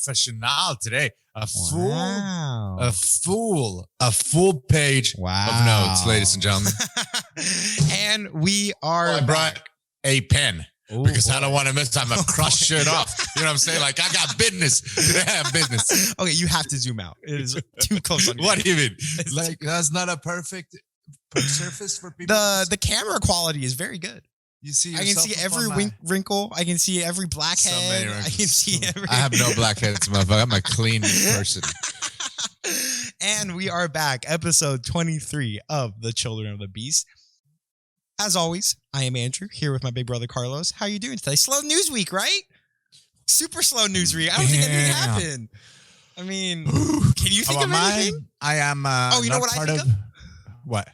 professional today. A Wow. full page of notes, ladies and gentlemen. And we are I brought a pen. Ooh, because boy. I don't want to miss. I'm going to crush shit off. You know what I'm saying? Like, I got business. Today I have business. Okay, you have to zoom out. It is too close on your What do you mean? It's Like, that's not a perfect surface for people. The camera quality is very good. You see, I can see every wrinkle. I can see every blackhead. I can see every. I have no blackheads, motherfucker. I'm a clean person. And we are back, episode 23 of The Children of the Beast. As always, I am Andrew, here with my big brother Carlos. How are you doing today? Slow news week, right? Super slow news week. I don't think anything happened. I mean, can you think of anything? I am. You know what I think of? What?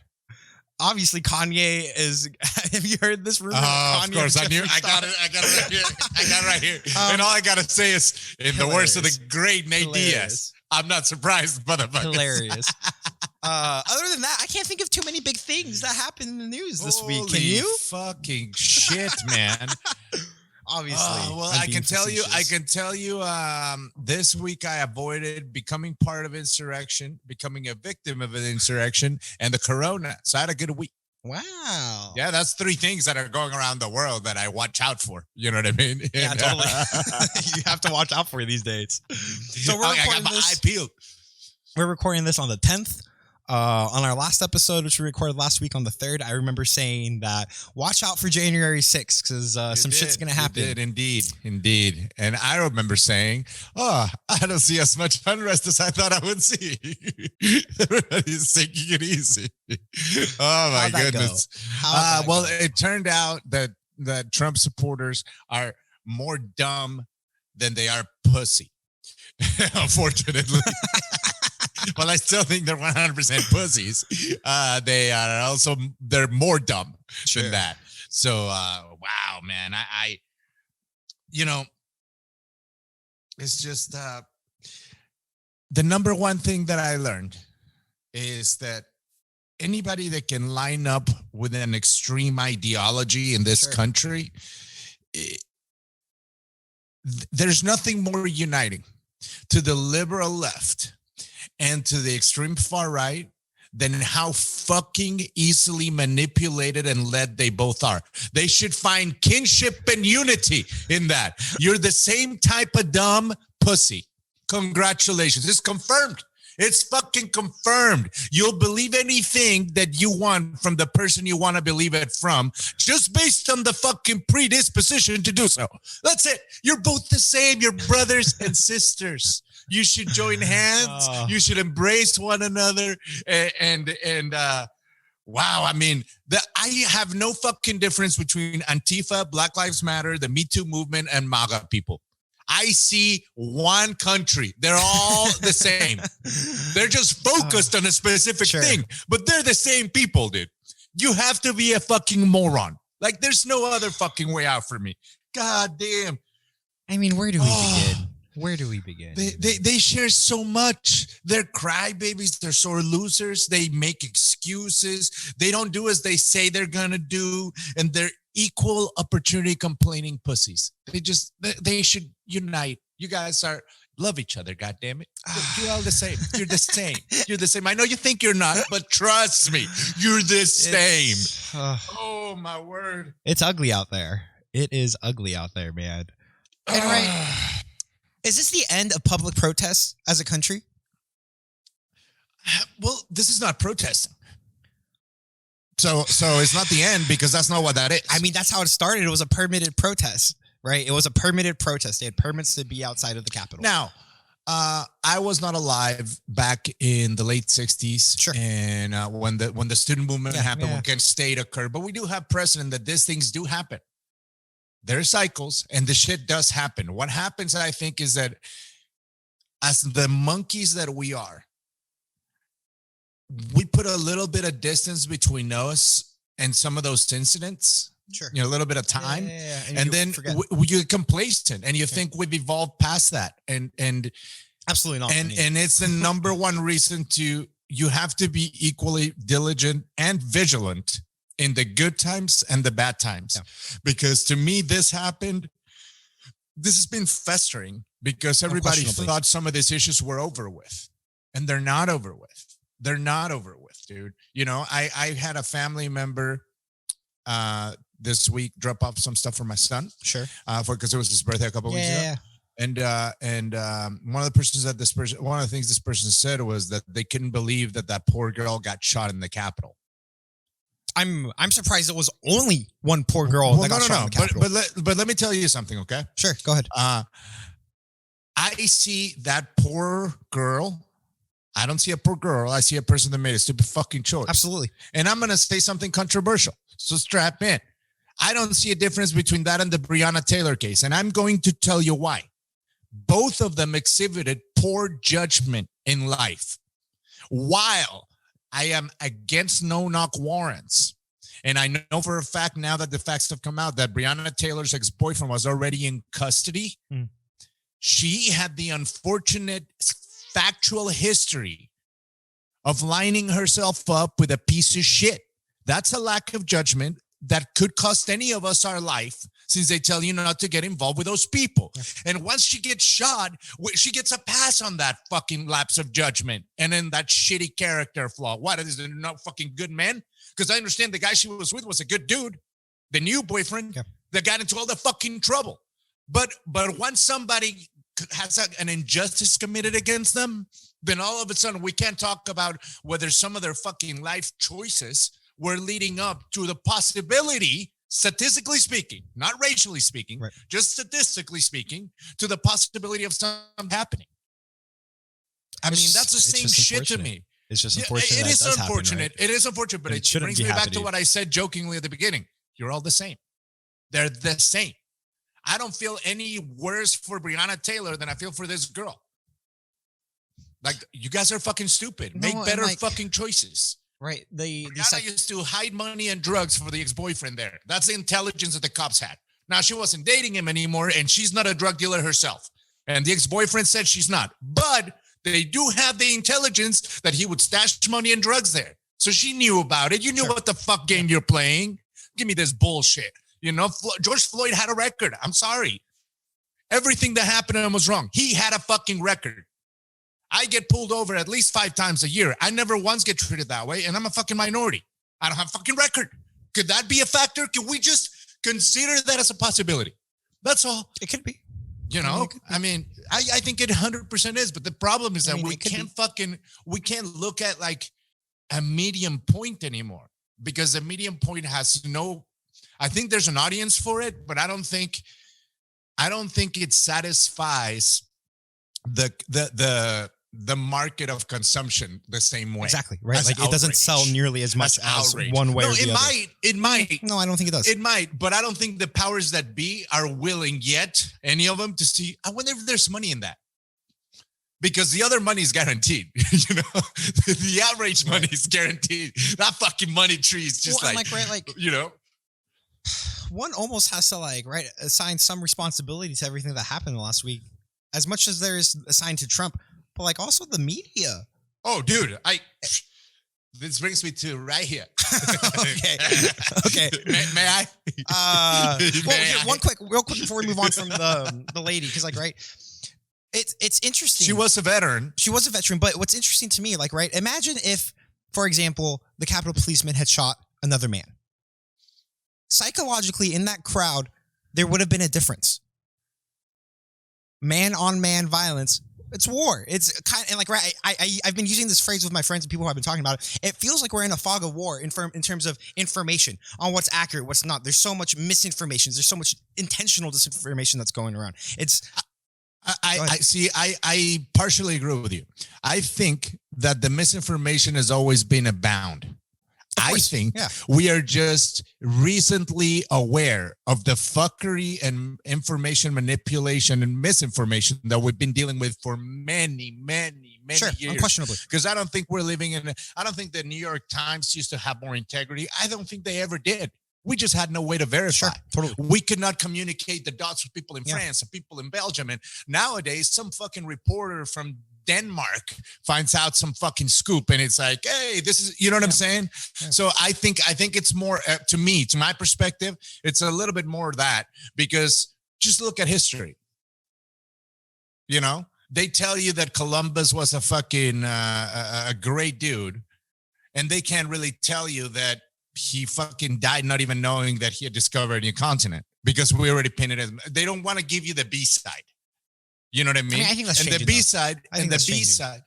Obviously, Kanye is. Have you heard this rumor? Oh, Kanye of course. I got it. I got it right here. And all I got to say is, in the words of the great Nate Diaz, I'm not surprised, motherfucker. Hilarious. Other than that, I can't think of too many big things that happened in the news this week. Can you? Fucking shit, man. Obviously. Well, I can tell you, this week I avoided becoming part of insurrection, becoming a victim of an insurrection, and the corona. So I had a good week. Wow. Yeah, that's 3 things that are going around the world that I watch out for. You know what I mean? Yeah, totally. You have to watch out for these dates. So we're recording this. We're recording this on the 10th. On our last episode, which we recorded last week on the 3rd, I remember saying that watch out for January 6th because some shit's going to happen. You did, indeed. And I remember saying, I don't see as much unrest as I thought I would see. Everybody's taking it easy. Oh, my goodness. Well, it turned out that Trump supporters are more dumb than they are pussy, unfortunately. Well, I still think they're 100% pussies. They're more dumb than that. So, wow, man, I it's just the number one thing that I learned is that anybody that can line up with an extreme ideology in this country, there's nothing more uniting to the liberal left and to the extreme far right than how fucking easily manipulated and led they both are. They should find kinship and unity in that. You're the same type of dumb pussy. Congratulations. It's confirmed. It's fucking confirmed. You'll believe anything that you want from the person you want to believe it from, just based on the fucking predisposition to do so. That's it. You're both the same. You're brothers and sisters. You should join hands. You should embrace one another. And wow, I mean, I have no fucking difference between Antifa, Black Lives Matter, the Me Too movement, and MAGA people. I see one country. They're all the same. They're just focused on a specific thing, but they're the same people, dude. You have to be a fucking moron. Like, there's no other fucking way out for me. God damn. I mean, where do we begin? Where do we begin? They share so much. They're crybabies. They're sore losers. They make excuses. They don't do as they say they're going to do. And they're equal opportunity complaining pussies. They should unite. You guys love each other, goddammit. You're all the same. You're the same. You're the same. I know you think you're not, but trust me, you're the same. Oh, my word. It's ugly out there. It is ugly out there, man. And right. Is this the end of public protests as a country? Well, this is not protesting. So it's not the end because that's not what that is. I mean, that's how it started. It was a permitted protest, right? It was a permitted protest. They had permits to be outside of the Capitol. Now, I was not alive back in the late 60s and when the student movement happened, when Kent State occurred. But we do have precedent that these things do happen. There are cycles, and the shit does happen. What happens, I think, is that as the monkeys that we are, we put a little bit of distance between us and some of those incidents. Sure. A little bit of time. Yeah. And then you're complacent and you think we've evolved past that. And absolutely not. And it's the number one reason you have to be equally diligent and vigilant in the good times and the bad times. Yeah. Because to me, this has been festering because everybody Unquestionably. thought some of these issues were over with, and they're not over with. They're not over with, dude. You know, I had a family member this week drop off some stuff for my son. Sure. Because it was his birthday a couple weeks ago. Yeah. And one of the things this person said was that they couldn't believe that poor girl got shot in the Capitol. I'm surprised it was only one poor girl that got shot in the Capitol. But let me tell you something, okay? Sure, go ahead. I see that poor girl. I don't see a poor girl. I see a person that made a stupid fucking choice. Absolutely. And I'm going to say something controversial. So strap in. I don't see a difference between that and the Breonna Taylor case. And I'm going to tell you why. Both of them exhibited poor judgment in life. While I am against no-knock warrants, and I know for a fact now that the facts have come out that Breonna Taylor's ex-boyfriend was already in custody, she had the unfortunate factual history of lining herself up with a piece of shit. That's a lack of judgment that could cost any of us our life, since they tell you not to get involved with those people. Yeah. And once she gets shot, she gets a pass on that fucking lapse of judgment. And then that shitty character flaw. What, is it not fucking good men? Because I understand the guy she was with was a good dude. The new boyfriend that got into all the fucking trouble. But once somebody has an injustice committed against them, then all of a sudden we can't talk about whether some of their fucking life choices were leading up to the possibility, statistically speaking, not racially speaking, just statistically speaking, to the possibility of something happening. I mean, that's the same shit to me. It's just unfortunate. It is unfortunate. It is unfortunate, but it brings me back to what I said jokingly at the beginning. You're all the same. They're the same. I don't feel any worse for Breonna Taylor than I feel for this girl. Like, you guys are fucking stupid. Make better fucking choices. Right. Brianna used to hide money and drugs for the ex-boyfriend there. That's the intelligence that the cops had. Now, she wasn't dating him anymore, and she's not a drug dealer herself. And the ex-boyfriend said she's not. But they do have the intelligence that he would stash money and drugs there. So she knew about it. You knew what the fuck game you're playing. Give me this bullshit. You know, George Floyd had a record. I'm sorry. Everything that happened to him was wrong. He had a fucking record. I get pulled over at least 5 times a year. I never once get treated that way, and I'm a fucking minority. I don't have a fucking record. Could that be a factor? Could we just consider that as a possibility? That's all. It could be. You know, I mean, I think it 100% is, but the problem is that we can't look at like a medium point anymore, because the medium point has I think there's an audience for it, but I don't think it satisfies the market of consumption the same way. Exactly. Right. Like it doesn't sell nearly as much as one way or the other. It might. No, I don't think it does. It might, but I don't think the powers that be are willing yet, any of them, to see. I wonder if there's money in that. Because the other money is guaranteed. You know, the outrage money is guaranteed. That fucking money tree is just you know. One almost has to assign some responsibility to everything that happened last week, as much as there is assigned to Trump, but also the media. Oh, dude, this brings me to right here. Okay. May I? Real quick before we move on from the lady, because it's interesting. She was a veteran. But what's interesting to me, imagine if, for example, the Capitol policeman had shot another man. Psychologically, in that crowd, there would have been a difference. Man-on-man violence. It's war. It's kind of I've been using this phrase with my friends and people who have been talking about it. It feels like we're in a fog of war in terms of information on what's accurate, what's not. There's so much misinformation. There's so much intentional disinformation that's going around. I partially agree with you. I think that the misinformation has always been abound. I think we are just recently aware of the fuckery and information manipulation and misinformation that we've been dealing with for many years. Unquestionably. Because I don't think we're living I don't think the New York Times used to have more integrity. I don't think they ever did. We just had no way to verify. Totally. We could not communicate the dots with people in France and people in Belgium. And nowadays, some fucking reporter from Denmark finds out some fucking scoop, and it's like, hey, this is, you know what I'm saying? Yeah. So I think it's more, to my perspective, it's a little bit more of that, because just look at history. You know, they tell you that Columbus was a fucking a great dude, and they can't really tell you that he fucking died not even knowing that he had discovered a new continent because we already pinned it. They don't want to give you the B side. You know what I mean? I think that's and changing, the B side and the B side.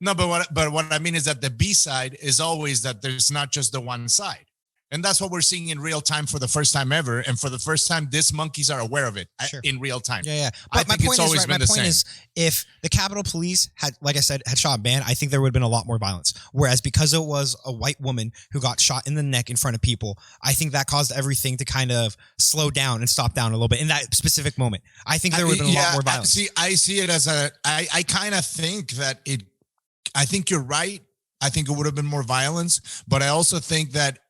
No, but what I mean is that the B side is always that there's not just the one side. And that's what we're seeing in real time for the first time ever. And for the first time, these monkeys are aware of it in real time. Yeah. But my point is, if the Capitol Police had, like I said, had shot a man, I think there would have been a lot more violence. Whereas because it was a white woman who got shot in the neck in front of people, I think that caused everything to kind of slow down and stop down a little bit in that specific moment. I think there would have been a lot more violence. I see it as I kind of think that I think you're right. I think it would have been more violence, but I also think that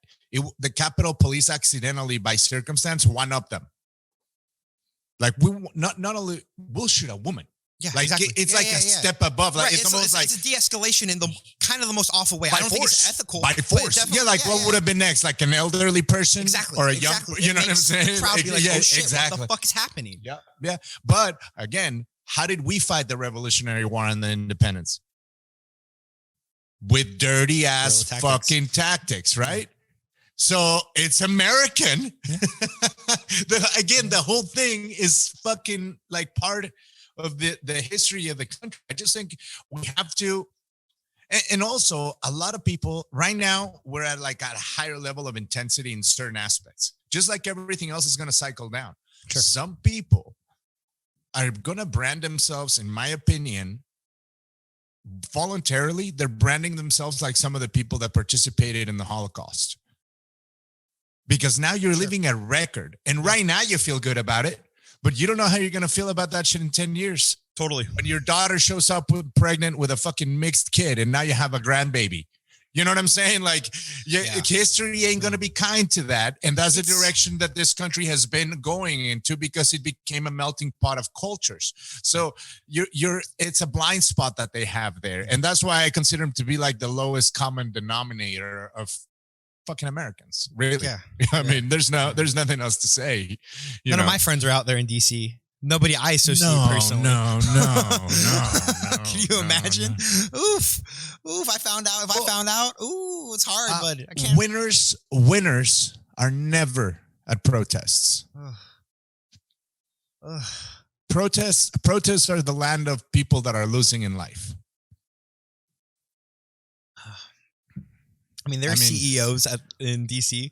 the Capitol Police accidentally, by circumstance, one-upped them. Like we not only we'll shoot a woman. Yeah, like exactly. It's like a step above. Like it's almost like it's a de-escalation in the kind of the most awful way. I don't think it's ethical. By force. Yeah, like what would have been next? Like an elderly person, or a young. You know what I'm saying? Probably like, oh shit, what the fuck is happening? Yeah. But again, how did we fight the Revolutionary War and the independence? With dirty ass fucking tactics, right? So it's American. Again, the whole thing is fucking like part of the history of the country. I just think we have to, and also a lot of people right now, we're at like a higher level of intensity in certain aspects, just like everything else is going to cycle down. Sure. Some people are going to brand themselves, in my opinion, voluntarily. They're branding themselves like some of the people that participated in the Holocaust. Because now you're living a record. And right now you feel good about it, but you don't know how you're going to feel about that shit in 10 years. Totally. When your daughter shows up pregnant with a fucking mixed kid and now you have a grandbaby. You know what I'm saying? Like history ain't going to be kind to that. And that's the direction that this country has been going into because it became a melting pot of cultures. So it's a blind spot that they have there. And that's why I consider them to be like the lowest common denominator of fucking Americans, really. I mean, there's nothing else to say. None of my friends are out there in DC. Nobody I associate personally. No. Can you imagine? Oof. I found out. If I found out, it's hard, but I can't. Winners are never at protests. Protests are the land of people that are losing in life. I mean, there are CEOs in DC.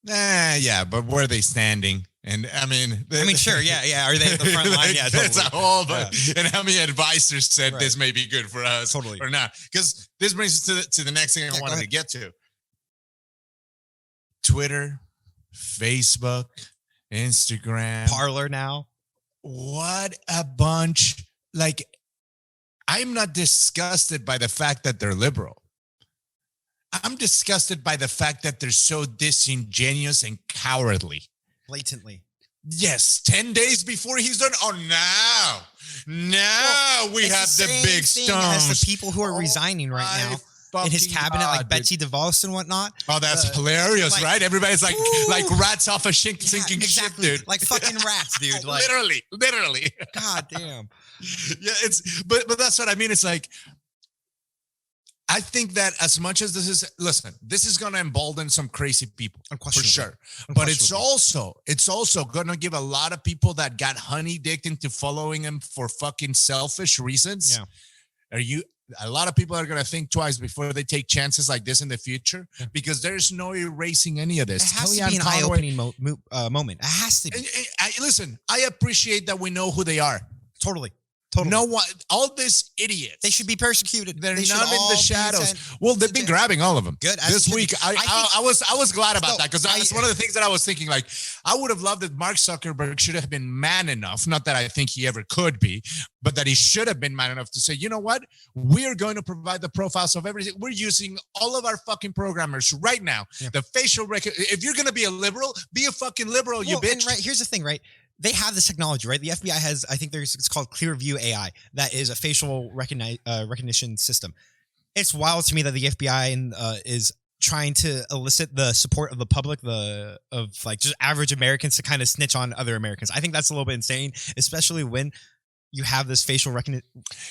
Yeah, but where are they standing? And I mean, sure, yeah. Are they at the front line? Yeah, totally. It's a whole, and how many advisors said this may be good for us, or not? Because this brings us to the next thing I wanted to get to: Twitter, Facebook, Instagram, Parler now. What a bunch! Like, I'm not disgusted by the fact that they're liberal. I'm disgusted by the fact that they're so disingenuous and cowardly. Blatantly. Yes, 10 days before he's done. Oh, now we have the big stones. As the people who are resigning right now in his cabinet, like Betsy DeVos and whatnot. Oh, that's hilarious, right? Everybody's like rats off a sinking ship, dude. Like fucking rats, dude. Like, literally. God damn. Yeah, but that's what I mean. It's like, I think that as much as this is going to embolden some crazy people for sure. But it's also going to give a lot of people that got honey-dicked into following him for fucking selfish reasons. Yeah. A lot of people are going to think twice before they take chances like this in the future because there's no erasing any of this. It has to be an eye-opening moment. It has to be. Listen, I appreciate that we know who they are. Totally. No one, all these idiots. They should be persecuted. They're not in the shadows. Well, they've been grabbing all of them. Good. This week, I was glad about that because that's one of the things that I was thinking. Like, I would have loved that Mark Zuckerberg should have been man enough. Not that I think he ever could be, but that he should have been man enough to say, you know what? We're going to provide the profiles of everything. We're using all of our fucking programmers right now. Yeah. The facial recognition. If you're going to be a liberal, be a fucking liberal, you bitch. Right. Here's the thing, right? They have this technology, right? The FBI has, I think it's called Clearview AI. That is a facial recognition system. It's wild to me that the FBI is trying to elicit the support of the public, of like just average Americans to kind of snitch on other Americans. I think that's a little bit insane, especially when you have this facial recognition.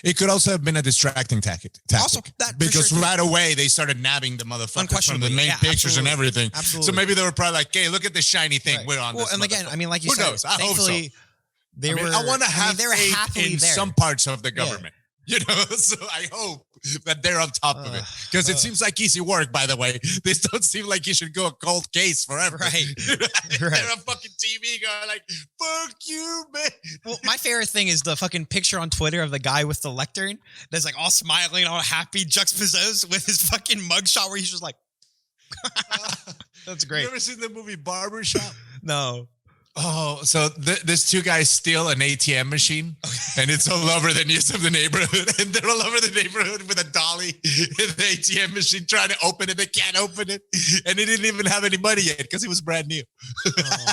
It could also have been a distracting tactic. Also, that because right away they started nabbing the motherfuckers from the main pictures and everything. Absolutely. So maybe they were probably like, "Hey, look at this shiny thing. Right. We're on this." And again, I mean, like you who said, knows? I hope so. I want to have faith in some parts of the government. You know, so I hope that they're on top of it, because it seems like easy work. By the way, this don't seem like you should go a cold case forever. Right. They're on fucking TV going like, "Fuck you, man." Well, my favorite thing is the fucking picture on Twitter of the guy with the lectern that's like all smiling, all happy, juxtaposed with his fucking mugshot where he's just like, that's great. You ever seen the movie Barbershop? No. Oh, so there's two guys steal an ATM machine, and it's all over the news of the neighborhood, and they're all over the neighborhood with a dolly in the ATM machine trying to open it. They can't open it, and he didn't even have any money yet because he was brand new.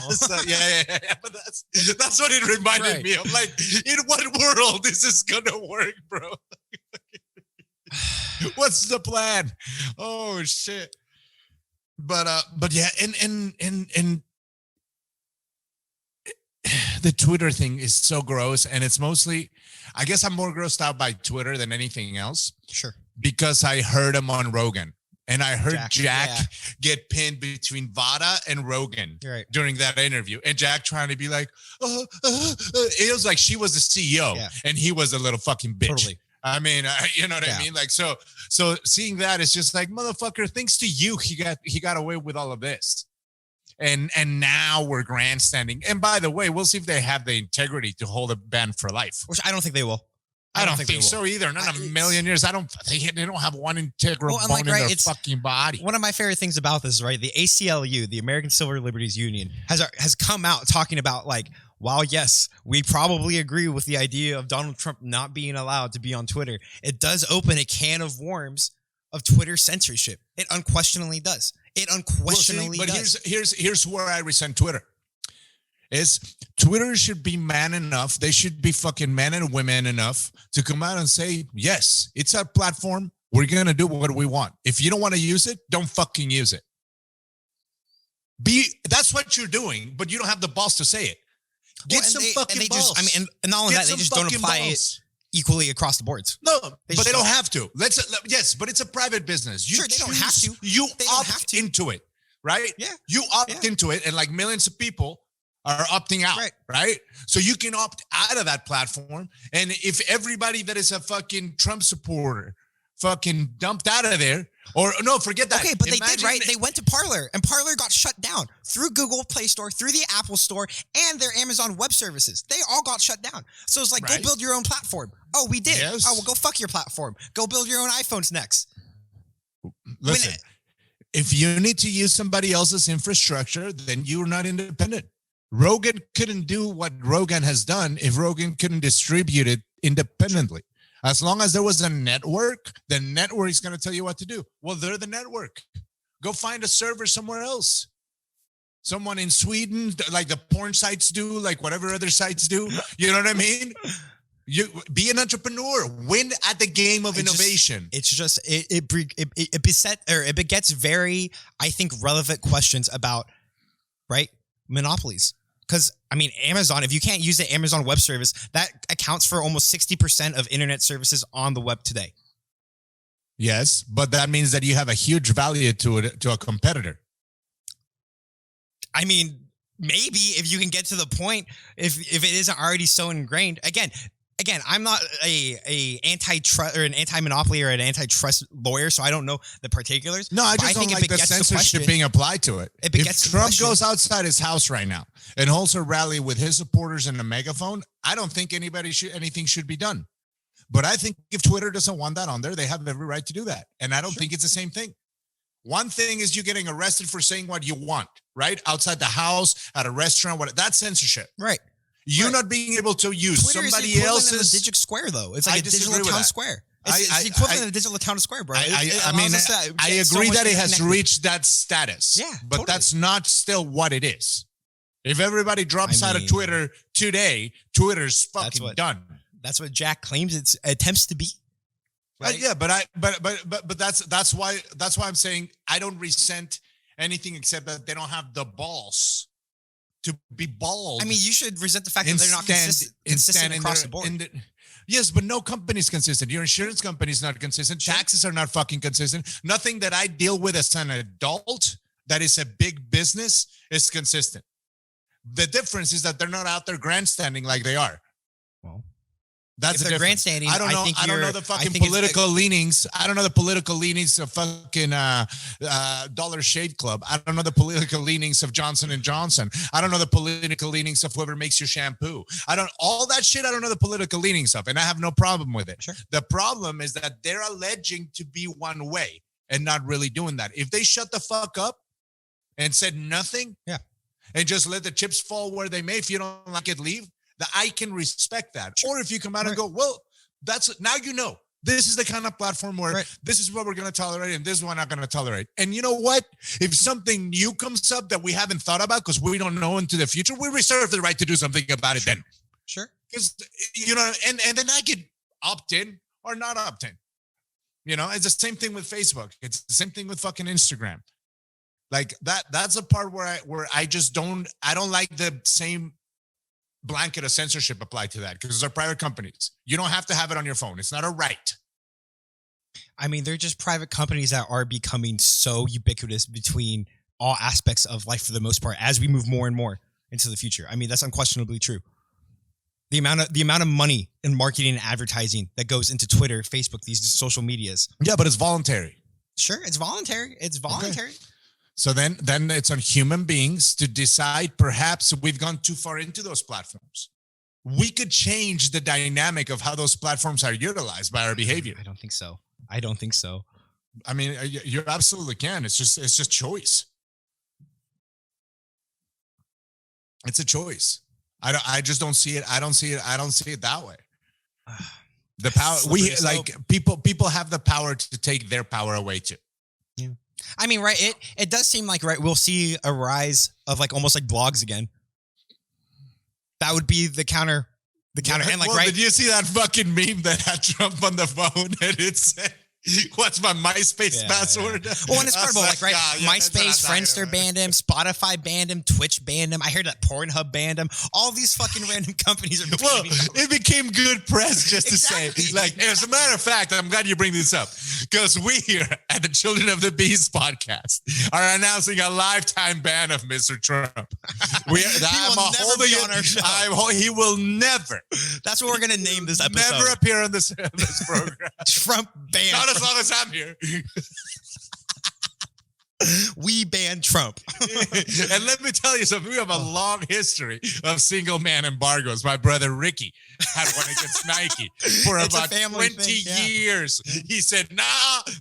So, yeah. But that's what it reminded me of. Like, in what world is this gonna work, bro? What's the plan? Oh shit! But yeah, and. The Twitter thing is so gross, and it's mostly, I guess I'm more grossed out by Twitter than anything else. Sure. Because I heard him on Rogan, and I heard Jack get pinned between Vada and Rogan during that interview, and Jack trying to be like, it was like she was the CEO and he was a little fucking bitch. Totally. I mean, you know what I mean? Like, so seeing that, it's just like, motherfucker, thanks to you, he got away with all of this. And now we're grandstanding. And by the way, we'll see if they have the integrity to hold a ban for life. Which I don't think they will. I don't think so either. Not in a million years. They don't have one integral bone in their fucking body. One of my favorite things about this is, right, the ACLU, the American Civil Liberties Union, has come out talking about, like, while yes, we probably agree with the idea of Donald Trump not being allowed to be on Twitter, it does open a can of worms of Twitter censorship. It unquestionably does. It unquestionably does. But here's where I resent Twitter. Is Twitter should be man enough. They should be fucking men and women enough to come out and say, yes, it's our platform. We're going to do what we want. If you don't want to use it, don't fucking use it. That's what you're doing, but you don't have the balls to say it. Get some fucking balls. And not only that, they just don't apply it equally across the boards. No, but they don't have to. Yes, but it's a private business. Sure, they don't have to. You opt into it, right? Yeah. You opt into it, and like millions of people are opting out, right? So you can opt out of that platform, and if everybody that is a fucking Trump supporter fucking dumped out of there, or no, forget that. Okay, but they did, right? They went to Parler, and Parler got shut down through Google Play Store, through the Apple Store, and their Amazon Web Services. They all got shut down. So it's like, go build your own platform. Oh, we did. Yes. Oh, well, go fuck your platform. Go build your own iPhones next. Listen, if you need to use somebody else's infrastructure, then you're not independent. Rogan couldn't do what Rogan has done if Rogan couldn't distribute it independently. As long as there was a network, the network is going to tell you what to do. Well, they're the network. Go find a server somewhere else. Someone in Sweden, like the porn sites do, like whatever other sites do. You know what I mean? You be an entrepreneur. Win at the game of innovation. It begets very, I think, relevant questions about, right, monopolies. Because, I mean, Amazon, if you can't use the Amazon Web Service, that accounts for almost 60% of internet services on the web today. Yes, but that means that you have a huge value to a competitor. I mean, maybe if you can get to the point, if it isn't already so ingrained. Again, I'm not a antitrust or an anti-monopoly or an antitrust lawyer, so I don't know the particulars. No, I just don't like the censorship being applied to it. If Trump goes outside his house right now and holds a rally with his supporters in a megaphone, I don't think anything should be done. But I think if Twitter doesn't want that on there, they have every right to do that. And I don't think it's the same thing. One thing is you getting arrested for saying what you want, right? Outside the house, at a restaurant, that's censorship. Right. You're not being able to use Twitter somebody else's. Twitter is the digital square, though. It's like a digital town square. It's the equivalent of a digital town square, bro. I agree that it has reached that status. Yeah, but that's not still what it is. If everybody drops out of Twitter today, Twitter's fucking done. That's what Jack claims it attempts to be. Right? But that's why I'm saying I don't resent anything except that they don't have the balls to be bald. I mean, you should resent the fact that they're not consistent across the board. Yes, but no company is consistent. Your insurance company is not consistent. Sure. Taxes are not fucking consistent. Nothing that I deal with as an adult that is a big business is consistent. The difference is that they're not out there grandstanding like they are. Well, that's if the they're difference. grandstanding. I don't know. I don't know the fucking political leanings. I don't know the political leanings of fucking Dollar Shade Club. I don't know the political leanings of Johnson and Johnson. I don't know the political leanings of whoever makes your shampoo. All that shit. I don't know the political leanings of, and I have no problem with it. Sure. The problem is that they're alleging to be one way and not really doing that. If they shut the fuck up and said nothing, and just let the chips fall where they may, if you don't like it, leave. I can respect that. Or if you come out and go, well, now you know. This is the kind of platform where this is what we're going to tolerate and this is what we're not going to tolerate. And you know what? If something new comes up that we haven't thought about because we don't know into the future, we reserve the right to do something about it then. Sure. Because, you know, and then I could opt in or not opt in. You know, it's the same thing with Facebook. It's the same thing with fucking Instagram. Like that's a part where I don't like the same blanket of censorship applied to that because they're private companies. You don't have to have it on your phone. It's not a right. I mean, they're just private companies that are becoming so ubiquitous between all aspects of life for the most part as we move more and more into the future. I mean, that's unquestionably true. The amount of money in marketing and advertising that goes into Twitter, Facebook, these social medias. Yeah, but it's voluntary. Sure, it's voluntary. It's voluntary. Okay. So then it's on human beings to decide perhaps we've gone too far into those platforms. We could change the dynamic of how those platforms are utilized by our behavior. I don't think so. I mean, you absolutely can. It's just choice. It's a choice. I just don't see it. I don't see it that way. The power people have the power to take their power away too. Yeah. I mean, right. It does seem like, right, we'll see a rise of like almost like blogs again. That would be the counter. And like, right. Did you see that fucking meme that had Trump on the phone and it said, what's my MySpace password? Yeah. Well, and it's incredible. Like, right, MySpace, Friendster banned him, Spotify banned him, Twitch banned him. I heard that Pornhub banned him. All these fucking random companies are banning him. It became good press just to say. Like, as a matter of fact, I'm glad you bring this up because we here at the Children of the Beast podcast are announcing a lifetime ban of Mr. Trump. He will never. That's what we're going to name this episode. Never appear on this program. Trump ban. Not as long as I'm here. We ban Trump. And let me tell you something. We have a long history of single man embargoes. My brother Ricky had one against Nike for about 20 years. He said, nah,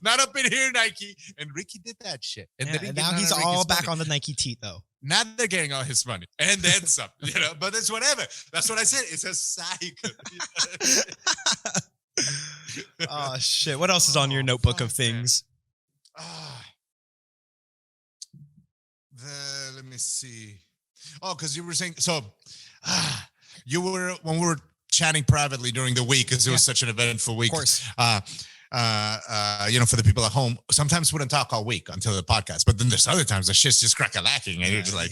not up in here, Nike. And Ricky did that shit. And now he's all back on the Nike teat, though. Now they're getting all his money. And then some, but it's whatever. That's what I said. It's a cycle. Oh, shit. What else is on your notebook of things? Let me see. Oh, because you were saying, when we were chatting privately during the week, because it was such an eventful week. Of course. For the people at home, sometimes we wouldn't talk all week until the podcast, but then there's other times the shit's just crack-a-lacking and you're just like,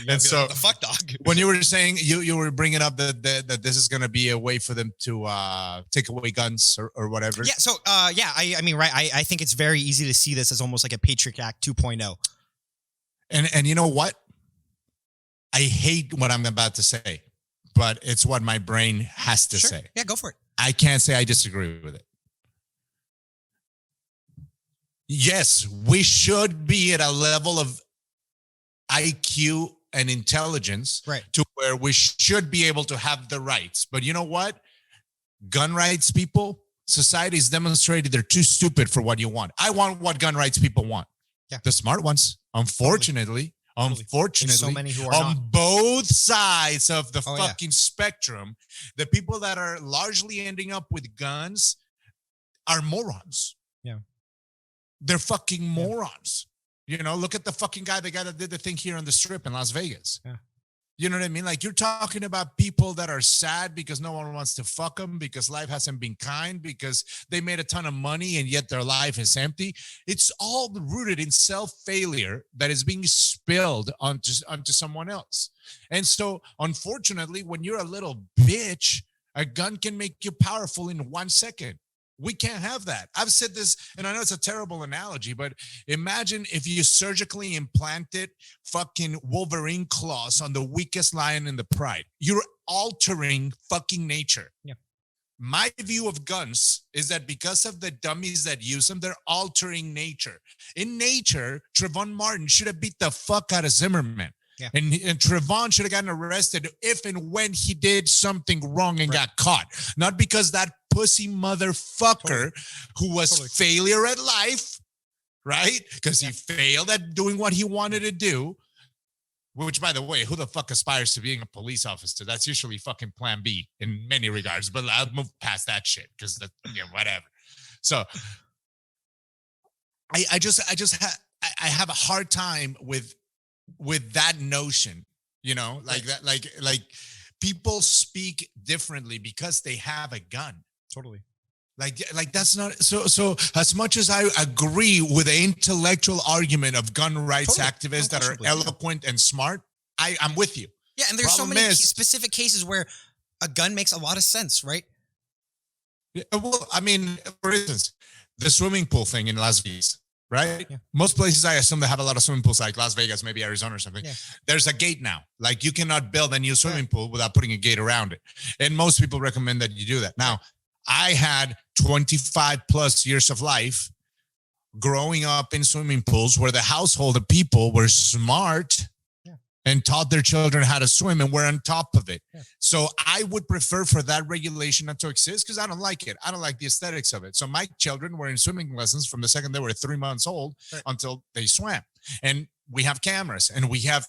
and so the fuck dog. When you were saying you were bringing up that this is going to be a way for them to take away guns or whatever. Yeah. So, I mean, right. I think it's very easy to see this as almost like a Patriot Act 2.0. And you know what? I hate what I'm about to say, but it's what my brain has to say. Yeah, go for it. I can't say I disagree with it. Yes, we should be at a level of IQ and intelligence to where we should be able to have the rights. But you know what? Gun rights people, society's demonstrated they're too stupid for what you want. I want what gun rights people want. Yeah. The smart ones. Unfortunately, There's so many who are on not. Both sides of the fucking spectrum, the people that are largely ending up with guns are morons. Yeah. They're fucking morons. Look at the fucking guy that did the thing here on the Strip in Las Vegas. Yeah. You know what I mean? Like you're talking about people that are sad because no one wants to fuck them, because life hasn't been kind, because they made a ton of money and yet their life is empty. It's all rooted in self-failure that is being spilled onto someone else. And so, unfortunately, when you're a little bitch, a gun can make you powerful in 1 second. We can't have that. I've said this, and I know it's a terrible analogy, but imagine if you surgically implanted fucking Wolverine claws on the weakest lion in the pride. You're altering fucking nature. Yeah. My view of guns is that because of the dummies that use them, they're altering nature. In nature, Trayvon Martin should have beat the fuck out of Zimmerman. Yeah. And Trayvon should have gotten arrested if and when he did something wrong and got caught. Not because that pussy motherfucker who was failure at life, right? Because he failed at doing what he wanted to do. Which, by the way, who the fuck aspires to being a police officer? That's usually fucking plan B in many regards. But I'll move past that shit because whatever. So I have a hard time with that notion, like that, like people speak differently because they have a gun. Totally. Like that's not so as much as I agree with the intellectual argument of gun rights activists that are eloquent and smart, I'm with you. Yeah, and there's so many specific cases where a gun makes a lot of sense, right? Yeah, well, I mean, for instance, the swimming pool thing in Las Vegas. Right? Yeah. Most places I assume they have a lot of swimming pools, like Las Vegas, maybe Arizona or something. Yeah. There's a gate now. Like you cannot build a new swimming pool without putting a gate around it. And most people recommend that you do that. Now, I had 25 plus years of life growing up in swimming pools where the household of people were smart and taught their children how to swim and were on top of it. Yeah. So I would prefer for that regulation not to exist because I don't like it. I don't like the aesthetics of it. So my children were in swimming lessons from the second they were 3 months old until they swam. And we have cameras and we have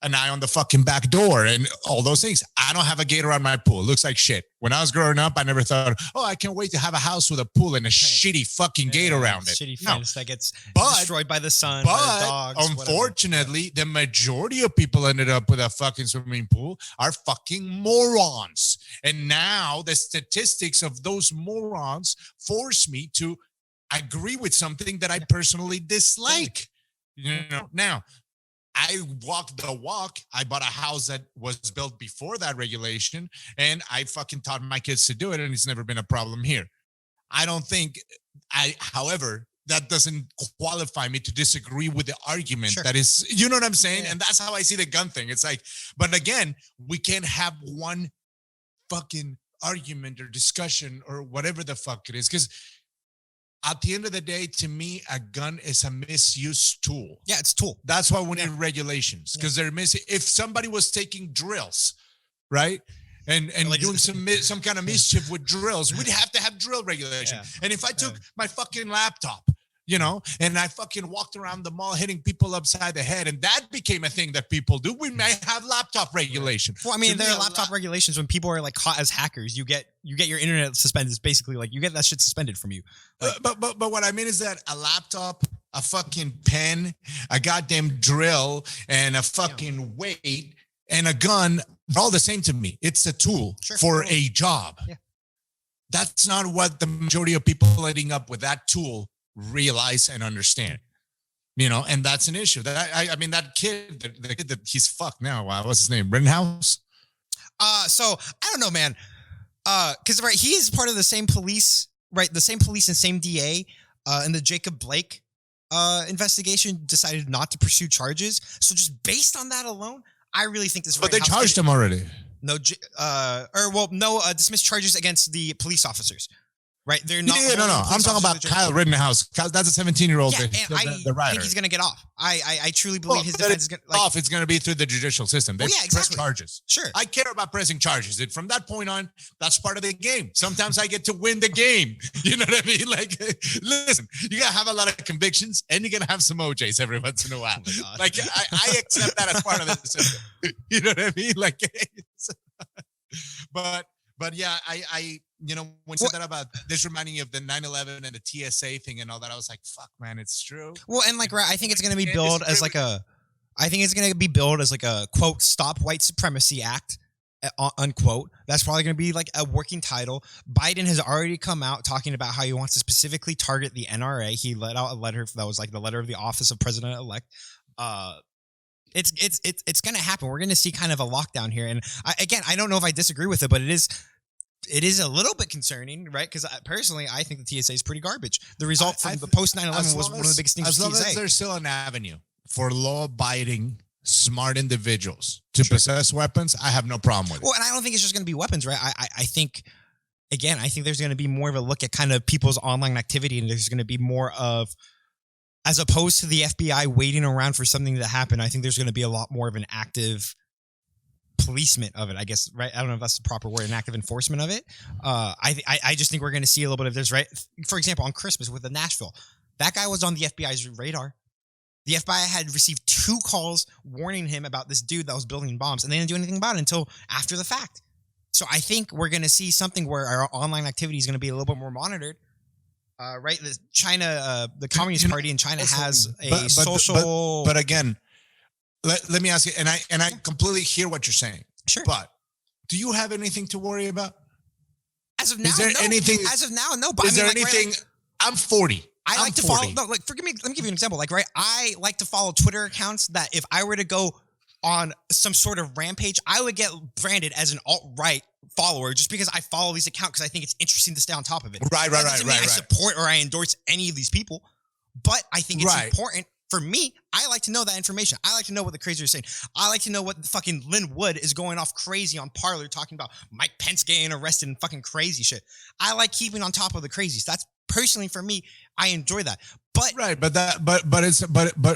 an eye on the fucking back door and all those things. I don't have a gate around my pool. It looks like shit. When I was growing up, I never thought, I can't wait to have a house with a pool and a shitty fucking gate around it. Shitty fence that gets destroyed by the sun, by the dogs, unfortunately, the majority of people ended up with a fucking swimming pool are fucking morons. And now the statistics of those morons force me to agree with something that I personally dislike. Now I walked the walk. I bought a house that was built before that regulation, and I fucking taught my kids to do it, and it's never been a problem here. I don't think however, that doesn't qualify me to disagree with the argument that is, you know what I'm saying? Yeah. And that's how I see the gun thing. It's like, but again, we can't have one fucking argument or discussion or whatever the fuck it is, because at the end of the day, to me, a gun is a misuse tool. Yeah, it's a tool. That's why we need regulations, because they're missing. If somebody was taking drills, right, and like doing some kind of mischief with drills, we'd have to have drill regulation. Yeah. And if I took my fucking laptop, and I fucking walked around the mall hitting people upside the head, and that became a thing that people do, we may have laptop regulation. Well, I mean, there are laptop regulations when people are like caught as hackers. You get your internet suspended. It's basically like you get that shit suspended from you. Like, but what I mean is that a laptop, a fucking pen, a goddamn drill, and a fucking weight and a gun are all the same to me. It's a tool for a job. Yeah. That's not what the majority of people ending up with that tool realize and understand, and that's an issue. That I mean, that kid, the kid that he's fucked now. What's his name? Rittenhouse. So I don't know, man. Because he is part of the same police, right? The same police and same DA. In the Jacob Blake investigation, decided not to pursue charges. So just based on that alone, I really think this. But they charged him already. No, dismissed charges against the police officers. Right, they're not. Yeah, no. I'm talking about Kyle Rittenhouse. That's a 17-year-old. Yeah, and I think he's going to get off. I truly believe his defense is going to off. It's going to be through the judicial system. They press charges. Sure. I care about pressing charges. From that point on, that's part of the game. Sometimes I get to win the game. You know what I mean? Like, listen, you got to have a lot of convictions, and you're going to have some OJs every once in a while. Oh like, I accept that as part of the system. You know what I mean? Like, but yeah, I when you said that about this reminding me of the 9/11 and the TSA thing and all that, I was like, fuck, man, it's true. Well, and like, right, I think it's going to be billed as like a I think it's going to be billed as like a, quote, Stop White Supremacy Act, unquote. That's probably going to be like a working title. Biden has already come out talking about how he wants to specifically target the NRA. He let out a letter that was like the letter of the office of president-elect. It's going to happen. We're going to see kind of a lockdown here. And I don't know if I disagree with it, but it is a little bit concerning, right? Because personally, I think the TSA is pretty garbage. The result from the post 9/11 was one of the biggest things. As long as there's still an avenue for law-abiding, smart individuals to possess weapons, I have no problem with it. Well, and I don't think it's just going to be weapons, right? I think, again, I think there's going to be more of a look at kind of people's online activity, and there's going to be more of, as opposed to the FBI waiting around for something to happen, I think there's going to be a lot more of an active policement of it, I guess, right? I don't know if that's the proper word, an active enforcement of it. I just think we're going to see a little bit of this, right? For example, on Christmas with the Nashville, that guy was on the FBI's radar. The FBI had received 2 calls warning him about this dude that was building bombs, and they didn't do anything about it until after the fact. So I think we're going to see something where our online activity is going to be a little bit more monitored. Right? The Communist Party in China has a social. But again, let me ask you, and I completely hear what you're saying. Sure. But do you have anything to worry about? As of now, is there no. anything? As of now, no. But is there anything? Like, I'm 40. I like to follow. No, like, forgive me. Let me give you an example. Like, right, I like to follow Twitter accounts that if I were to go on some sort of rampage, I would get branded as an alt-right follower just because I follow these accounts because I think it's interesting to stay on top of it. Right. I support or I endorse any of these people, but I think it's important for me. I like to know that information. I like to know what the crazies are saying. I like to know what fucking Lynn Wood is going off crazy on Parler talking about Mike Pence getting arrested and fucking crazy shit. I like keeping on top of the crazies. That's personally for me. I enjoy that. But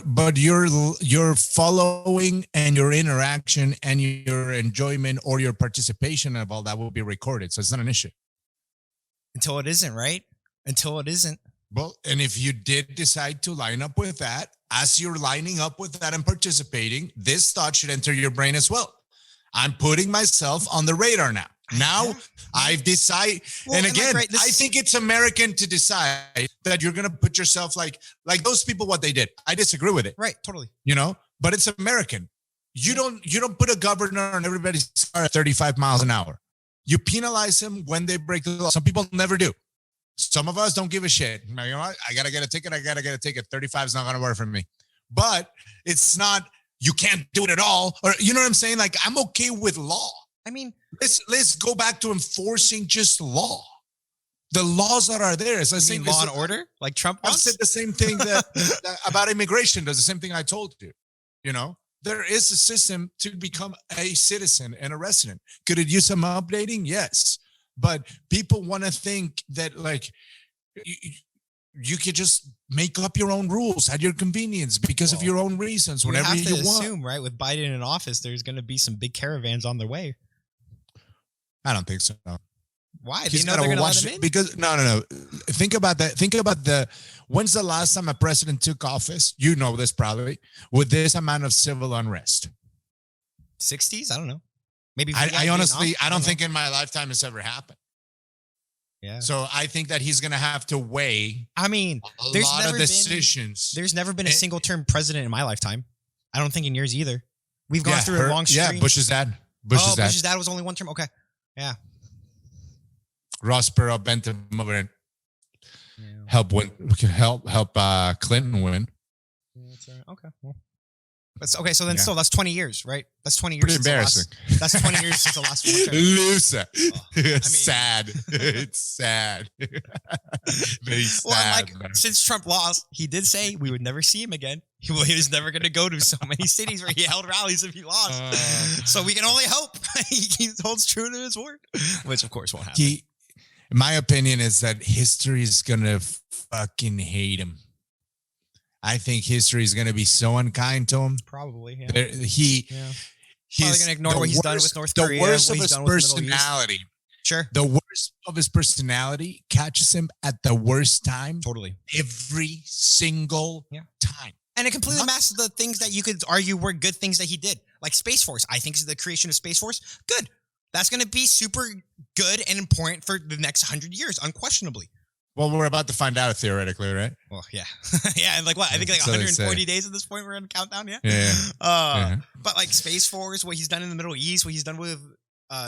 but your following and your interaction and your enjoyment or your participation of all that will be recorded. So it's not an issue. Until it isn't, right? Until it isn't. Well, and if you did decide to line up with that, as you're lining up with that and participating, this thought should enter your brain as well. I'm putting myself on the radar now. Now I've decided, and again, like, I think it's American to decide that you're going to put yourself like those people, what they did. I disagree with it. Right. Totally. You know, but it's American. You don't put a governor on everybody's car at 35 miles an hour. You penalize them when they break the law. Some people never do. Some of us don't give a shit. You know what? I got to get a ticket. 35 is not going to work for me. But it's not, you can't do it at all. Or, you know what I'm saying? Like, I'm okay with law. I mean, let's go back to enforcing just law. The laws that are there. As I say, law and order, like Trump wants? I've said the same thing that about immigration. Does the same thing I told you. You know, there is a system to become a citizen and a resident. Could it use some updating? Yes, but people want to think that like you could just make up your own rules at your convenience because of your own reasons. Whenever you want. Assume, right, with Biden in office, there's going to be some big caravans on their way. I don't think so. Why? Do you know they're going to let him in? Because no. Think about that. Think about when's the last time a president took office? You know this probably with this amount of civil unrest. 60s? I don't know. Maybe. I honestly, I don't think in my lifetime it's ever happened. Yeah. So I think that he's going to have to weigh. I mean, a lot of decisions. There's never been a single term president in my lifetime. I don't think in yours either. We've gone through a long streak. Yeah, Bush's dad. Bush's dad was only one term. Okay. Yeah. Ross Perot bent him over and help Clinton win. Yeah, that's right. Okay. Well, okay. So then, still, that's 20 years, right? That's 20 years. Pretty embarrassing. That's 20 years since the last one term. Loser. Sad. It's sad. Very sad. Since Trump lost, he did say we would never see him again. He was never going to go to so many cities where he held rallies if he lost. So we can only hope he holds true to his word, which of course won't happen. My opinion is that history is going to fucking hate him. I think history is going to be so unkind to him. Probably, yeah. He's probably going to ignore what he's done with North Korea. The worst of his personality. Sure. The worst of his personality catches him at the worst time. Totally. Every single time. And it completely masks the things that you could argue were good things that he did. Like Space Force. I think the creation of Space Force, good. That's going to be super good and important for the next 100 years, unquestionably. Well, we're about to find out theoretically, right? Well, yeah. Yeah, and like what? I think like 140 days at this point we're in the countdown, yeah? Yeah. But like Space Force, what he's done in the Middle East, what he's done with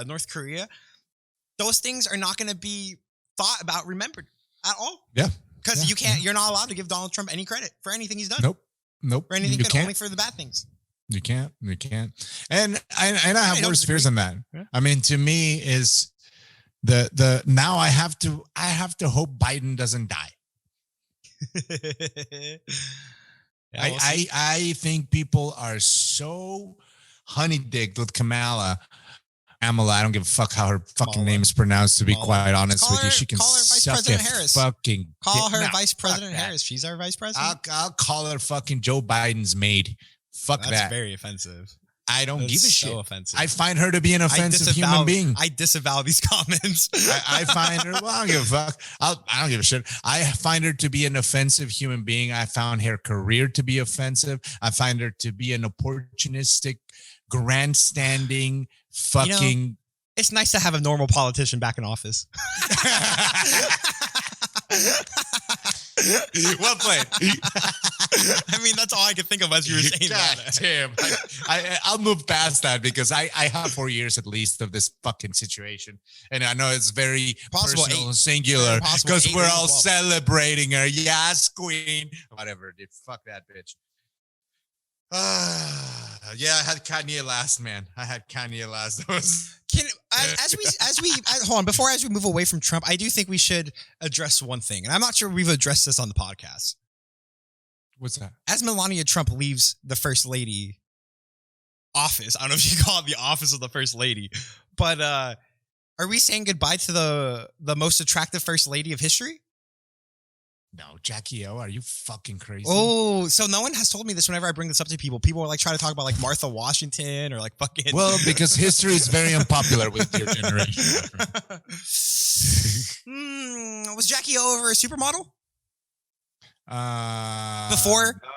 North Korea, those things are not going to be thought about, remembered at all. Yeah. Because you're not allowed to give Donald Trump any credit for anything he's done. Nope. For anything, but only for the bad things. You can't. And I have worse fears than that. Yeah. I mean, to me is the now I have to hope Biden doesn't die. Yeah, I think people are so honey-dicked with Kamala. I don't give a fuck how her fucking name is pronounced, to be quite honest with you. She can suck Vice Harris. Fucking call her Vice President Harris. She's our Vice President. I'll call her fucking Joe Biden's maid. Fuck that. That's very offensive. I don't give a shit. Offensive. I find her to be an offensive human being. I disavow these comments. I find her. Well, I don't give a fuck. I don't give a shit. I find her to be an offensive human being. I found her career to be offensive. I find her to be an opportunistic, grandstanding, fucking. It's nice to have a normal politician back in office. Well played. I mean, that's all I could think of as you were saying that. Damn. I'll move past that because I have 4 years at least of this fucking situation. And I know it's very personal and singular because we're all celebrating her. Yes, queen. Whatever, dude. Fuck that bitch. Yeah, I had Kanye last, man. Hold on, before we move away from Trump, I do think we should address one thing, and I'm not sure we've addressed this on the podcast. What's that? As Melania Trump leaves the First Lady office, I don't know if you call it the office of the First Lady, but are we saying goodbye to the most attractive First Lady of history? No, Jackie O, are you fucking crazy? Oh, so no one has told me this whenever I bring this up to people. People are like trying to talk about like Martha Washington or like fucking... Well, because history is very unpopular with your generation. Was Jackie O ever a supermodel?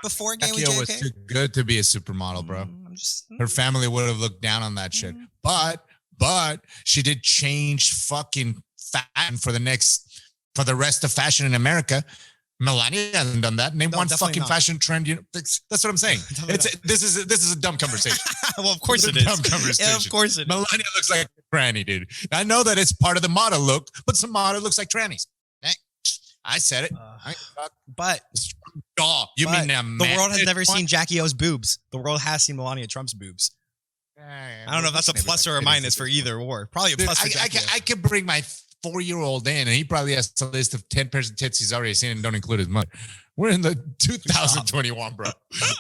Before Gay with JK? Was too good to be a supermodel, bro. Her family would have looked down on that shit. But she did change fucking fashion for the rest of fashion in America. Melania hasn't done that. Name one fucking fashion trend. That's what I'm saying. This is a dumb conversation. Well, of course it is. Dumb conversation. Yeah, of course it is. Melania looks like a tranny, dude. I know that it's part of the model look, but some model looks like trannies. I said it. But you mean the world has never seen Jackie O's boobs. The world has seen Melania Trump's boobs. I don't know if that's a plus or a minus for either or. Probably a plus for Jackie O. I could bring my 4-year-old in, and he probably has a list of 10 pairs of tits he's already seen and don't include his mother. We're in the 2021, bro.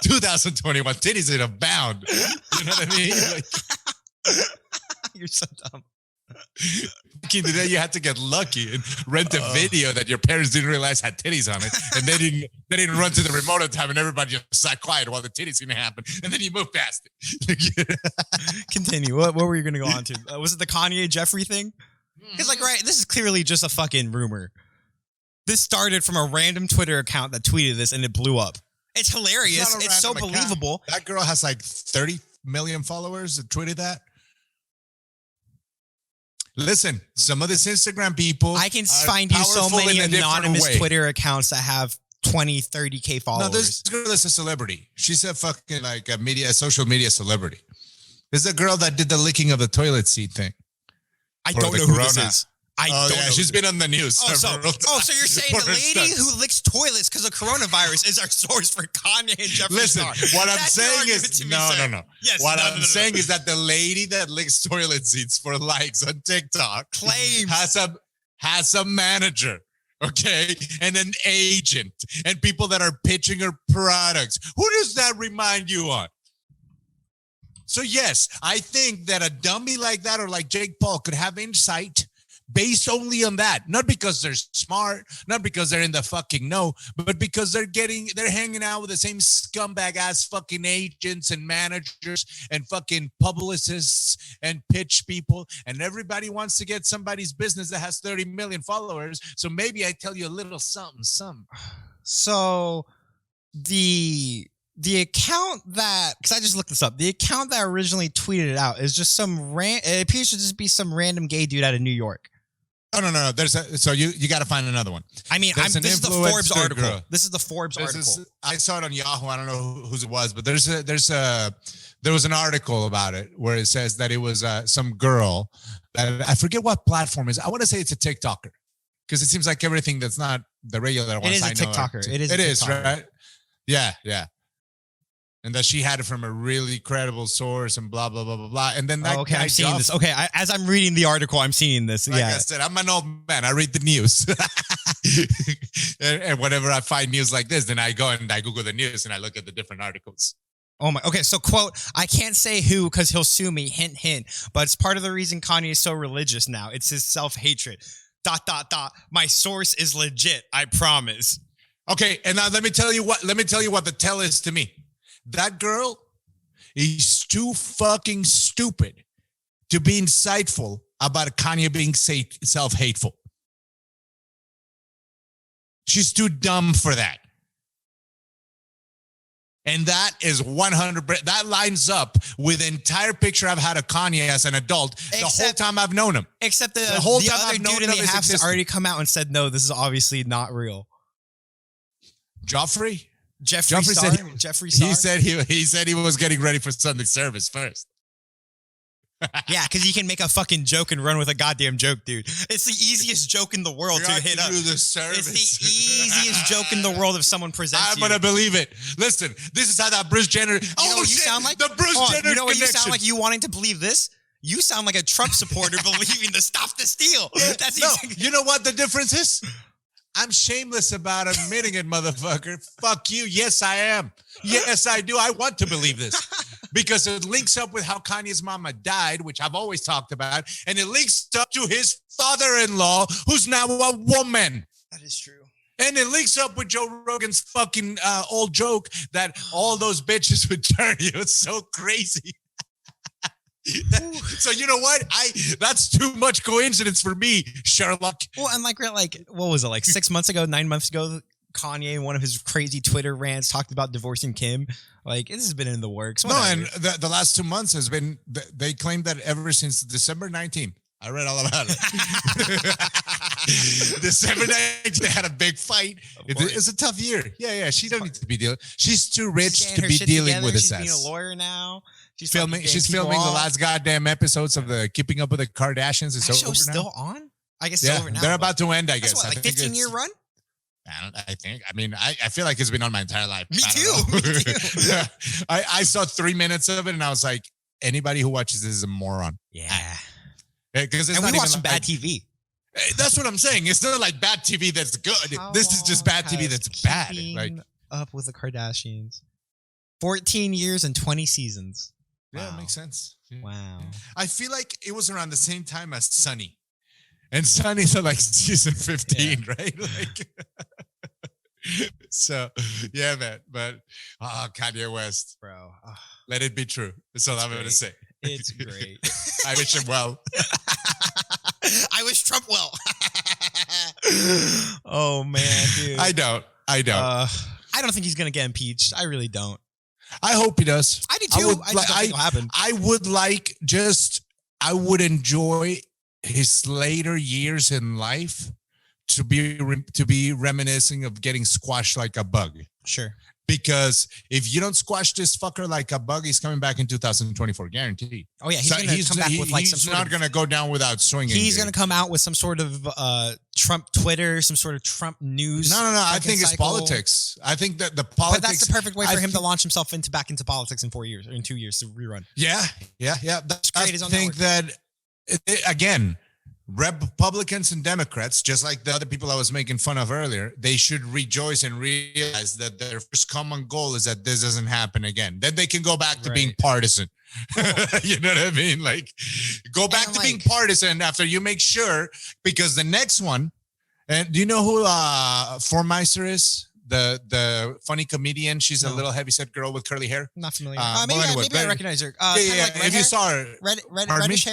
2021. Titties in a bound. You know what I mean? Like, you're so dumb. Today you had to get lucky and rent a video that your parents didn't realize had titties on it, and they didn't run to the remote in time, and everybody just sat quiet while the titties gonna happen, and then you move past it. Continue. What were you gonna go on to? Was it the Kanye Jeffrey thing? Because this is clearly just a fucking rumor. This started from a random Twitter account that tweeted this, and it blew up. It's hilarious. It's so believable. That girl has like 30 million followers that tweeted that. Listen, some of this Instagram people... I can find you so many anonymous Twitter accounts that have 20, 30K followers. No, this girl is a celebrity. She's a fucking like a social media celebrity. This is a girl that did the licking of the toilet seat thing. I don't know who this is. I don't know. She's been on the news. So you're saying the lady who licks toilets because of coronavirus is our source for Kanye and Jeffrey Listen, Star. what I'm saying is no. Yes, what I'm saying is that the lady that licks toilet seats for likes on TikTok claims has a manager, okay, and an agent, and people that are pitching her products. Who does that remind you on? So yes, I think that a dummy like that or like Jake Paul could have insight based only on that, not because they're smart, not because they're in the fucking know, but because they're hanging out with the same scumbag ass fucking agents and managers and fucking publicists and pitch people, and everybody wants to get somebody's business that has 30 million followers. So maybe I tell you a little something. So the account that, because I just looked this up, the account that originally tweeted it out is just it appears to just be some random gay dude out of New York. Oh, no. So you got to find another one. I mean, There's this is the Forbes influencer article. girl. This is the Forbes article. I saw it on Yahoo. I don't know whose it was, but there was an article about it where it says that it was some girl that I forget what platform is. I want to say it's a TikToker because it seems like everything that's not the regular ones. It is a TikToker. It is right. Yeah. And that she had it from a really credible source and blah, blah, blah, blah, blah. And then that okay, guy I'm seeing this. Okay, as I'm reading the article, I'm seeing this. Like I said, I'm an old man. I read the news. and whenever I find news like this, then I go and I Google the news and I look at the different articles. Oh my. Okay, so quote, I can't say who because he'll sue me, hint, hint. But it's part of the reason Kanye is so religious now. It's his self-hatred. ... My source is legit, I promise. Okay, and now let me tell you what the tell is to me. That girl is too fucking stupid to be insightful about Kanye being self-hateful. She's too dumb for that. And that is 100%. That lines up with the entire picture I've had of Kanye as an adult the whole time I've known him. Except the whole the time other I've known dude in the of his half has existence. already come out and said, no, this is obviously not real. Jeffrey Jeffrey Star? said Jeffree Star? he said he was getting ready for Sunday service first. Yeah, because you can make a fucking joke and run with a goddamn joke, dude. It's the easiest joke in the world to hit up. It's the easiest joke in the world if someone presents I'm gonna believe it. Listen, this is how that Bruce Jenner. You sound like the Bruce Jenner. You know what connection. you sound like? You wanting to believe this? You sound like a Trump supporter believing the stop the steal. That's You know what the difference is? I'm shameless about admitting it, motherfucker. Fuck you. Yes, I am. Yes, I do. I want to believe this because it links up with how Kanye's mama died, which I've always talked about, and it links up to his father-in-law, who's now a woman. That is true. And it links up with Joe Rogan's fucking old joke that all those bitches would turn you. It's so crazy. So you know what? That's too much coincidence for me, Sherlock. Well, and like what was it, like 6 months ago, 9 months ago, Kanye in one of his crazy Twitter rants talked about divorcing Kim. Like, this has been in the works. Whatever. No, and the last 2 months has been, they claimed that ever since December 19th. I read all about it. December 19th, they had a big fight. It's a tough year. Yeah. She doesn't need to be dealing. She's too rich to be dealing with this. She's being a lawyer now. She's filming the last goddamn episodes of the Keeping Up with the Kardashians. It's over now. Still on? I guess it's over now. They're about to end, I guess. What, like 15-year run? I feel like it's been on my entire life. Me too. I saw 3 minutes of it and I was like, anybody who watches this is a moron. Yeah. Because we watch some bad TV. That's what I'm saying. It's not like bad TV that's good. This is just bad TV that's bad. Like Up with the Kardashians. 14 years and 20 seasons. Yeah, it makes sense. Yeah. Wow. I feel like it was around the same time as Sunny. And Sunny's like season 15, right? Like, so, yeah, man. But, Kanye West. Bro. Let it be true. That's all I'm going to say. It's great. I wish him well. I wish Trump well. Oh, man, dude. I don't. I don't think he's going to get impeached. I really don't. I hope he does. I do too. I just don't think it'll happen. I would enjoy his later years in life to be reminiscing of getting squashed like a bug. Sure. Because if you don't squash this fucker like a bug, he's coming back in 2024, guaranteed. Oh yeah, he's going to come back with like some sort of... He's not going to go down without swinging. He's going to come out with some sort of Trump Twitter, some sort of Trump news. No. I think it's politics. I think that the politics... But that's the perfect way for him to launch himself back into politics in 4 years, or in 2 years to rerun. Yeah. I think that, again... Republicans and Democrats, just like the other people I was making fun of earlier, they should rejoice and realize that their first common goal is that this doesn't happen again. Then they can go back to being partisan. You know what I mean? Like, go back to being partisan after you make sure, because the next one, and do you know who Formeister is? The funny comedian. She's a little heavyset girl with curly hair. Not familiar. Maybe I recognize her. Yeah. Like if you saw her, reddish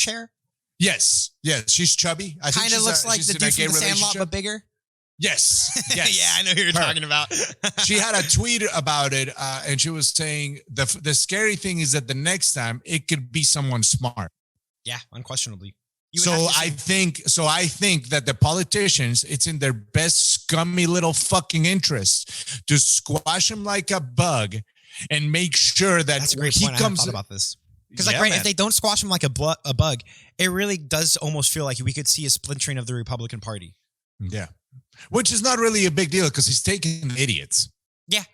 hair. Yes, she's chubby. Kind of looks like the dude from the Sandlot, but bigger. Yes. Yeah, I know who you're talking about. She had a tweet about it, and she was saying the scary thing is that the next time it could be someone smart. Yeah, unquestionably. I think that the politicians, it's in their best scummy little fucking interest to squash him like a bug and make sure that that's a great he point. I haven't thought about this. Because if they don't squash him like a bug, it really does almost feel like we could see a splintering of the Republican Party. Yeah, which is not really a big deal because he's taking idiots. Yeah,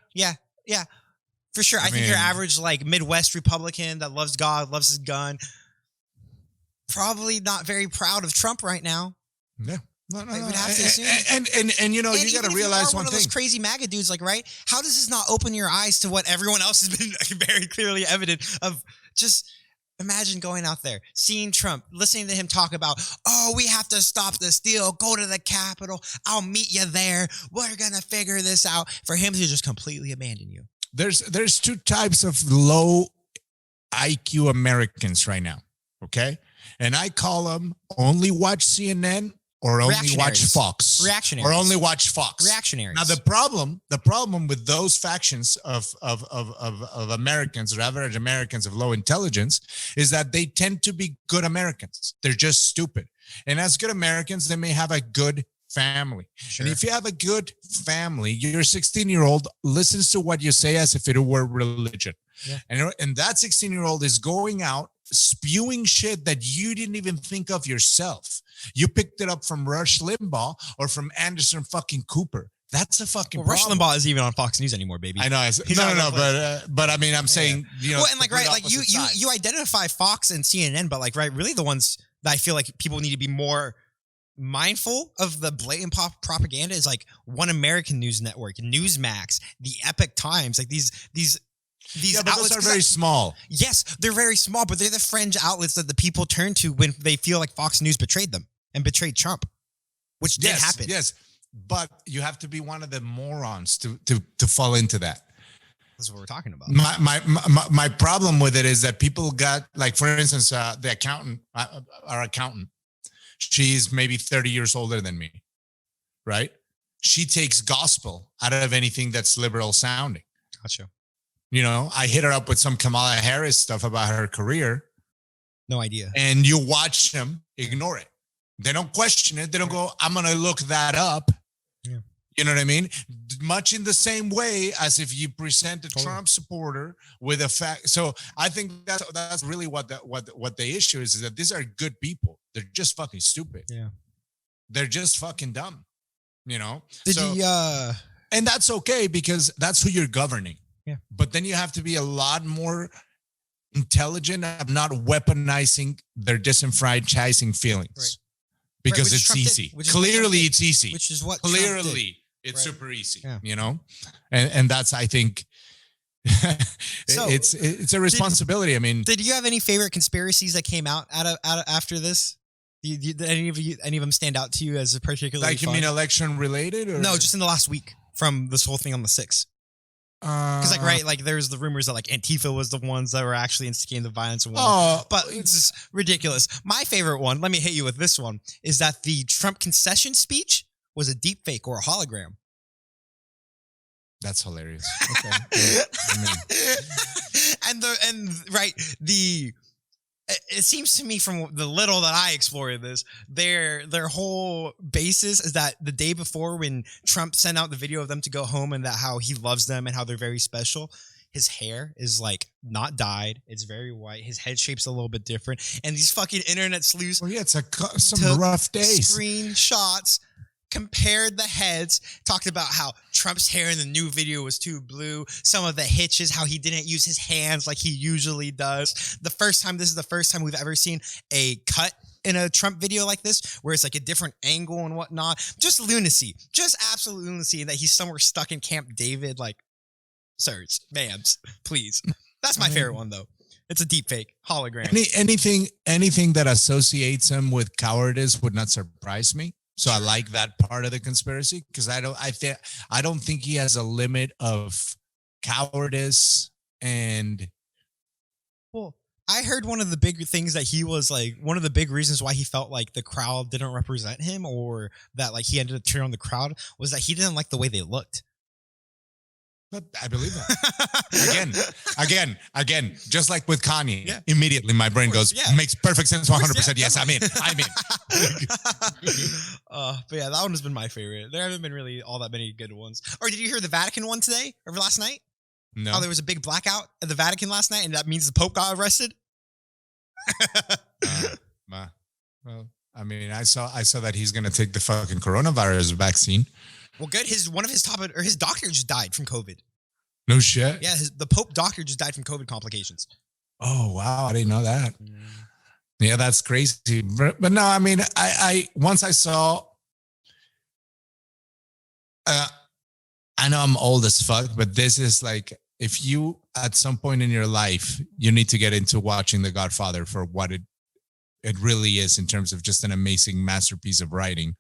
for sure. I think your average like Midwest Republican that loves God, loves his gun, probably not very proud of Trump right now. Yeah. No. Would have to assume. And you know, you got to realize one thing. Those crazy MAGA dudes, like, right? How does this not open your eyes to what everyone else has been very clearly evident of? Just imagine going out there, seeing Trump, listening to him talk about, oh, we have to stop this deal. Go to the Capitol. I'll meet you there. We're going to figure this out. For him to just completely abandon you. There's two types of low IQ Americans right now. Okay. And I call them only watch CNN or only watch Fox. Reactionaries. Or only watch Fox. Reactionaries. Now the problem with those factions of Americans or average Americans of low intelligence is that they tend to be good Americans. They're just stupid. And as good Americans, they may have a good family. Sure. And if you have a good family, your 16-year-old listens to what you say as if it were religion. Yeah. And that 16-year-old is going out spewing shit that you didn't even think of yourself. You picked it up from Rush Limbaugh or from Anderson fucking Cooper. That's a fucking Rush Limbaugh isn't even on Fox News anymore, baby. I know. But I mean, I'm saying, you know. Well, and like, right, like you identify Fox and CNN, but like, right, really the ones that I feel like people need to be more mindful of the blatant propaganda is like One American News Network, Newsmax, the Epic Times, like these but outlets those are very small. Yes, they're very small, but they're the fringe outlets that the people turn to when they feel like Fox News betrayed them and betrayed Trump, which did happen. Yes, but you have to be one of the morons to fall into that. That's what we're talking about. My problem with it is that people got, like, for instance, the accountant, our accountant, she's maybe 30 years older than me, right? She takes gospel out of anything that's liberal sounding. Gotcha. You know, I hit her up with some Kamala Harris stuff about her career. No idea. And you watch them ignore it. They don't question it. They don't go, I'm going to look that up. Yeah. You know what I mean? Much in the same way as if you present a Trump supporter with a fact. So I think that's really what the issue is that these are good people. They're just fucking stupid. Yeah. They're just fucking dumb. You know? And that's okay because that's who you're governing. Yeah. But then you have to be a lot more intelligent of not weaponizing their disenfranchising feelings. Right. Because it's easy. Clearly it's easy. Which is what clearly it's super easy, you know? And that's, I think, so, it's a responsibility. I mean, did you have any favorite conspiracies that came out after this? Did any of them stand out to you as a particularly like, you mean election related? Or? No, just in the last week from this whole thing on the 6th. Because like, right, like there's the rumors that like Antifa was the ones that were actually instigating the violence and whatnot. But it's just ridiculous. My favorite one, let me hit you with this one, is that the Trump concession speech was a deep fake or a hologram. That's hilarious. Okay. It seems to me from the little that I explored this, their whole basis is that the day before when Trump sent out the video of them to go home and that how he loves them and how they're very special, his hair is like not dyed. It's very white. His head shape's a little bit different. And these fucking internet sleuths. Well, yeah, it's some rough days. Screenshots. Compared the heads, talked about how Trump's hair in the new video was too blue. Some of the hitches, how he didn't use his hands like he usually does. This is the first time we've ever seen a cut in a Trump video like this, where it's like a different angle and whatnot. Just lunacy, just absolute lunacy, and that he's somewhere stuck in Camp David. Like, sirs, ma'ams, please. That's my favorite one though. It's a deep fake hologram. Anything that associates him with cowardice would not surprise me. So I like that part of the conspiracy because I don't think he has a limit of cowardice and. Well, I heard one of the big things that he was like one of the big reasons why he felt like the crowd didn't represent him or that like he ended up turning on the crowd was that he didn't like the way they looked. But I believe that. Again, just like with Kanye, Yeah. immediately my brain goes, makes perfect sense, 100%. Yes, I'm in. But yeah, that one has been my favorite. There haven't been really all that many good ones. Or did you hear the Vatican one today or last night? No. How there was a big blackout at the Vatican last night, and that means the Pope got arrested. Well, I mean, I saw that he's gonna take the fucking coronavirus vaccine. Well, good. One of his his doctor just died from COVID. No shit. Yeah, the Pope doctor just died from COVID complications. Oh wow, I didn't know that. Yeah, that's crazy. But no, I mean, I once I saw. I know I'm old as fuck, but this is like, if you at some point in your life you need to get into watching The Godfather for what it really is in terms of just an amazing masterpiece of writing.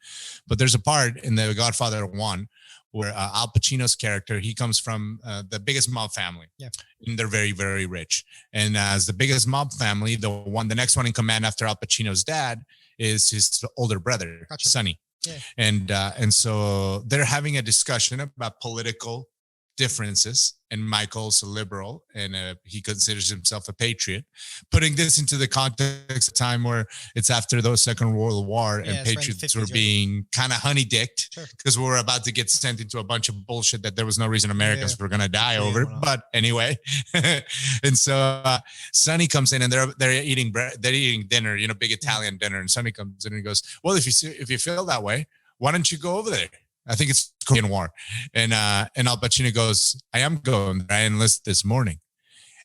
But there's a part in The Godfather 1 where Al Pacino's character, he comes from the biggest mob family. Yeah. And they're very, very rich. And as the biggest mob family, the next one in command after Al Pacino's dad is his older brother, Gotcha. Sonny. Yeah. And so they're having a discussion about political differences, and Michael's a liberal and he considers himself a patriot. Putting this into the context of time where it's after the Second World War and patriots were being kind of honey-dicked because we were about to get sent into a bunch of bullshit that there was no reason Americans were going to die over. But anyway, and so Sonny comes in and they're eating dinner, big Italian dinner, and Sonny comes in and goes, well, if you feel that way, why don't you go over there? I think it's Korean War. And Al Pacino goes, I am going. I enlisted this morning.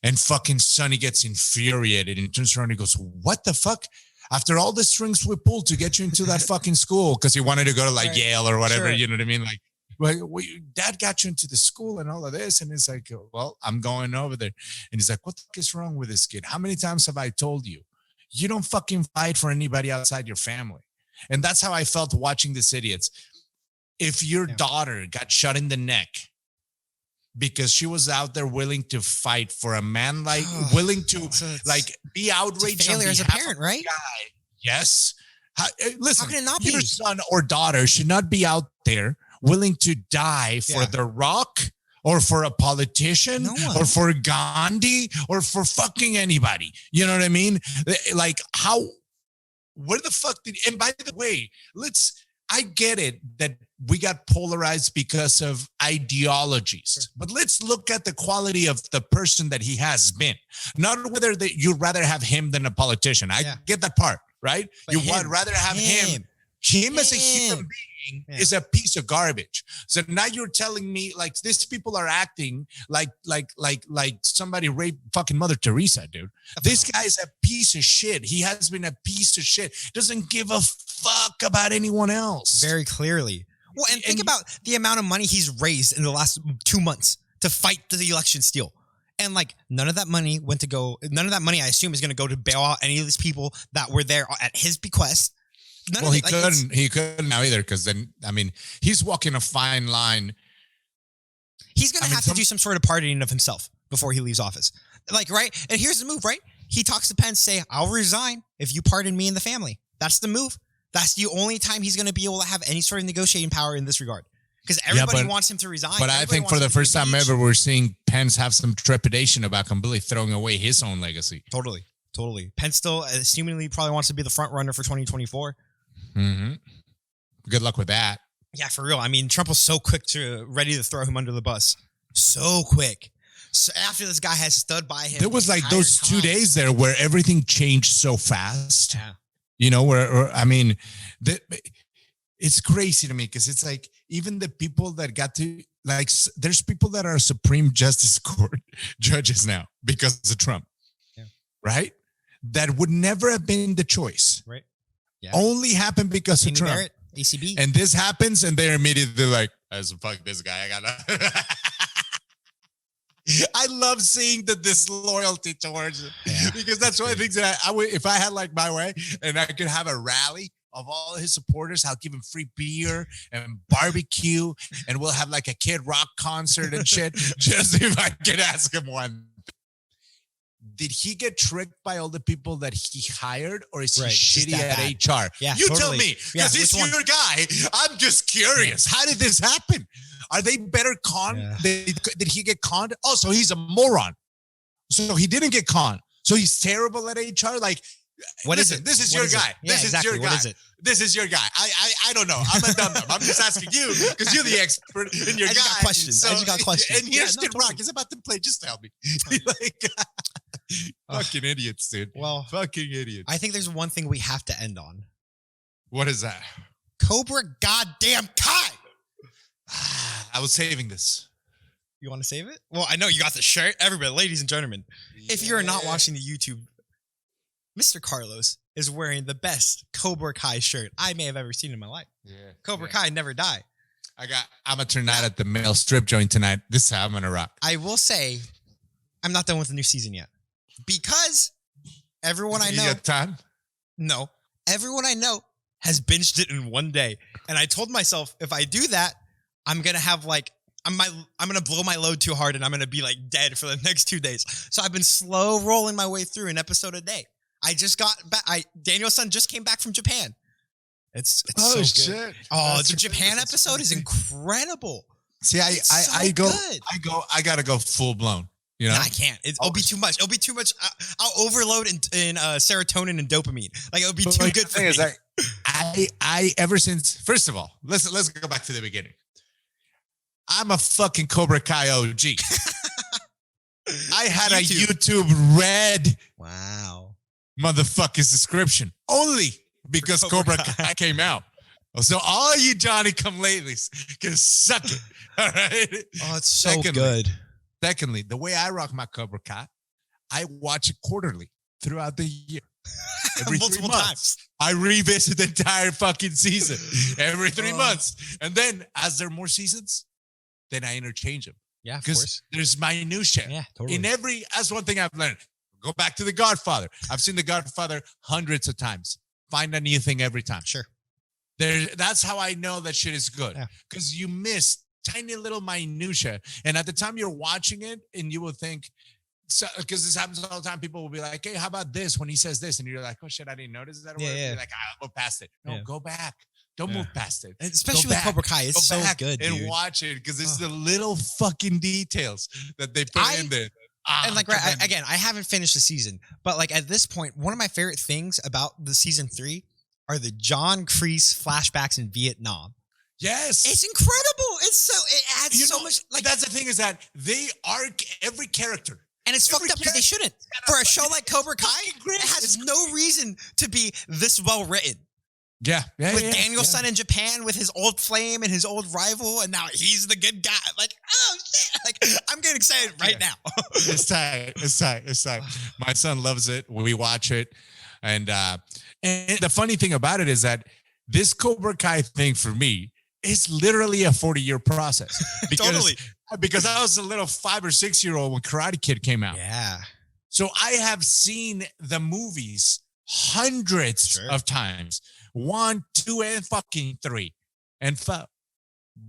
And fucking Sonny gets infuriated and turns around and goes, what the fuck? After all the strings we pulled to get you into that fucking school, because he wanted to go to Yale or whatever, you know what I mean? Like, well, dad got you into the school and all of this. And it's like, well, I'm going over there. And he's like, what the fuck is wrong with this kid? How many times have I told you? You don't fucking fight for anybody outside your family. And that's how I felt watching this idiots. If your daughter got shot in the neck because she was out there willing to fight for a man, willing to be outraged failure as a parent, right? Guy. Yes. Listen, how can it not your be? son or daughter should not be out there willing to die for The Rock or for a politician or for Gandhi or for fucking anybody. You know what I mean? Like where the fuck and by the way, I get it that we got polarized because of ideologies, but let's look at the quality of the person that he has been, not whether you'd rather have him than a politician. I get that part, right? But you would rather have him as a human being is a piece of garbage. So now you're telling me like these people are acting like somebody raped fucking Mother Teresa, dude. This guy's a piece of shit. He has been a piece of shit. Doesn't give a fuck about anyone else. Very clearly. Well, and think about the amount of money he's raised in the last 2 months to fight the election steal. And none of that money I assume is going to go to bail out any of these people that were there at his bequest. He couldn't now either, because then, I mean, he's walking a fine line. He's going to have to do some sort of pardoning of himself before he leaves office. Right? And here's the move, right? He talks to Pence, say, I'll resign if you pardon me and the family. That's the move. That's the only time he's going to be able to have any sort of negotiating power in this regard. Because everybody wants him to resign. But I think for the first time ever, we're seeing Pence have some trepidation about completely throwing away his own legacy. Totally. Pence still, seemingly, probably wants to be the front runner for 2024. Mm-hmm. Good luck with that. Yeah, for real. I mean, Trump was so ready to throw him under the bus. So quick. So after this guy has stood by him. There was those 2 days there where everything changed so fast. Yeah. It's crazy to me because it's like even the people that got to there's people that are Supreme Justice Court judges now because of Trump, right? That would never have been the choice, right? Yeah, only happened because of Trump. Barrett, ACB, and this happens, and they're immediately like, "As fuck this guy, I gotta." I love seeing the disloyalty towards it because that's one of the things that I would, if I had my way and I could have a rally of all his supporters, I'll give him free beer and barbecue and we'll have a Kid Rock concert and shit. Just if I could ask him one. Did he get tricked by all the people that he hired, or is he shitty at HR? Yeah, you tell me, because he's your guy. I'm just curious. How did this happen? Are they better conned? Yeah. Did he get conned? Oh, so he's a moron. So he didn't get conned. So he's terrible at HR. Like, what listen, is it? this is What your is it? guy. Yeah, This is exactly. your guy. What is it? This is your guy. I don't know. I'm a dum-dum. I'm just asking you because you're the expert in your I guy. just got questions. I just got questions. And here's Yeah, no, Kid Rock. totally. He's about to play. Just tell me. Like, fucking idiots, dude. Well, Fucking idiots. I think there's one thing we have to end on. What is that? Cobra goddamn Kai. I was saving this. You want to save it? Well, I know you got the shirt. Everybody, ladies and gentlemen, if you're not Yeah. watching the YouTube, Mr. Carlos is wearing the best Cobra Kai shirt I may have ever seen in my life. Yeah. Cobra Kai never die. I'm gonna turn out at the male strip joint tonight. This is how I'm gonna rock. I will say, I'm not done with the new season yet because everyone I You know, got time? no, everyone I know has binged it in one day, and I told myself if I do that, I'm gonna have like I'm gonna blow my load too hard, and I'm gonna be like dead for the next 2 days. So I've been slow rolling my way through an episode a day. I just got back. Daniel's son just came back from Japan. It's so good. shit! Oh, That's the Japan tremendous. episode is incredible. See, It's so I go, good. I gotta go full blown. You know, No, I can't. It'll be too much. It'll be too much. I'll overload in serotonin and dopamine. Like it'll be But too the good for thing me. is that I ever since first of all, let's go back to the beginning. I'm a fucking Cobra Kai OG. I had a YouTube Red Wow. motherfucking subscription only because Cobra Cobra Kai. Kai came out. So all you Johnny come latelys can suck it. All right. Oh, it's so Secondly- good. Secondly, the way I rock my Cobra Kai, I watch it quarterly throughout the year. Every 3 Multiple months. times. I revisit the entire fucking season every 3 Oh. months. And then as there are more seasons, then I interchange them. Yeah, of Because course. there's minutia. Yeah, totally. In every, that's one thing I've learned. Go back to The Godfather. I've seen The Godfather hundreds of times. Find a new thing every time. Sure. That's how I know that shit is good. Yeah. Because you miss tiny little minutia. And at the time you're watching it and you will think, because this happens all the time, people will be like, hey, how about this when he says this? And you're like, oh shit, I didn't notice that. Or Yeah, whatever. yeah. You're like, I'll go past it. No, Yeah. go back. Don't Yeah. move past it. And especially Go with back. Cobra Kai, it's Go so back good, and dude. watch it because it's Oh. the little fucking details that they put in there. And like, right, tremendous. again, I haven't finished the season, but like at this point, one of my favorite things about the season 3 are the John Kreese flashbacks in Vietnam. Yes. It's incredible. It adds You so know, much. Like, that's the thing is that they arc every character. and it's every fucked up because they character shouldn't. For a show like Cobra Kai, fucking great. it has It's no reason to be this well written. Yeah. With Danielson in Japan with his old flame and his old rival, and now he's the good guy. Like, oh shit! Like, I'm getting excited right Yeah. now. It's tight. It's tight. It's tight. My son loves it. We watch it. And the funny thing about it is that this Cobra Kai thing for me is literally a 40-year process. Totally. Because I was a little 5 or 6 year old when Karate Kid came out. Yeah. So I have seen the movies hundreds Sure. of times. 1, 2, and fucking 3. And 4.